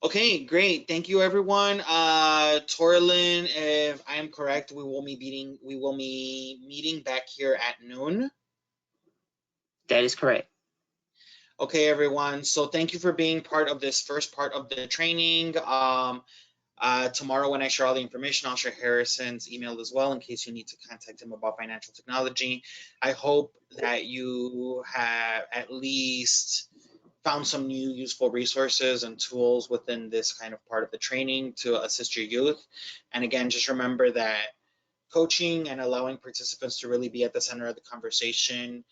Okay, great. Thank you, everyone. Torlin, if I am correct, we will be meeting back here at noon. That is correct. Okay, everyone. So thank you for being part of this first part of the training. Tomorrow, when I share all the information, I'll share Harrison's email as well in case you need to contact him about financial technology. I hope that you have at least found some new useful resources and tools within this kind of part of the training to assist your youth. And again, just remember that coaching and allowing participants to really be at the center of the conversation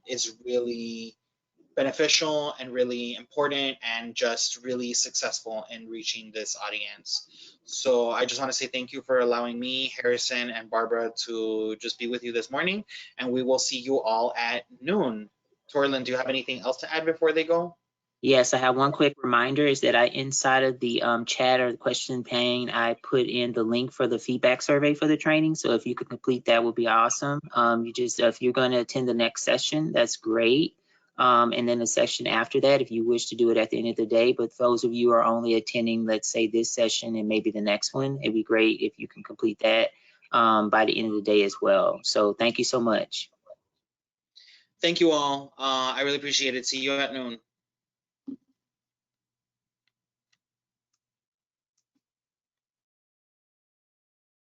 is really beneficial and really important and just really successful in reaching this audience. So I just want to say thank you for allowing me, Harrison, and Barbara to just be with you this morning, and we will see you all at noon. Torlin, do you have anything else to add before they go? Yes, I have one quick reminder is that inside of the chat or the question pane, I put in the link for the feedback survey for the training. So if you could complete that would be awesome. If you're going to attend the next session, that's great. And then the session after that, if you wish to do it at the end of the day, but those of you who are only attending, let's say this session and maybe the next one, it'd be great if you can complete that by the end of the day as well. So thank you so much. Thank you all. I really appreciate it. See you at noon.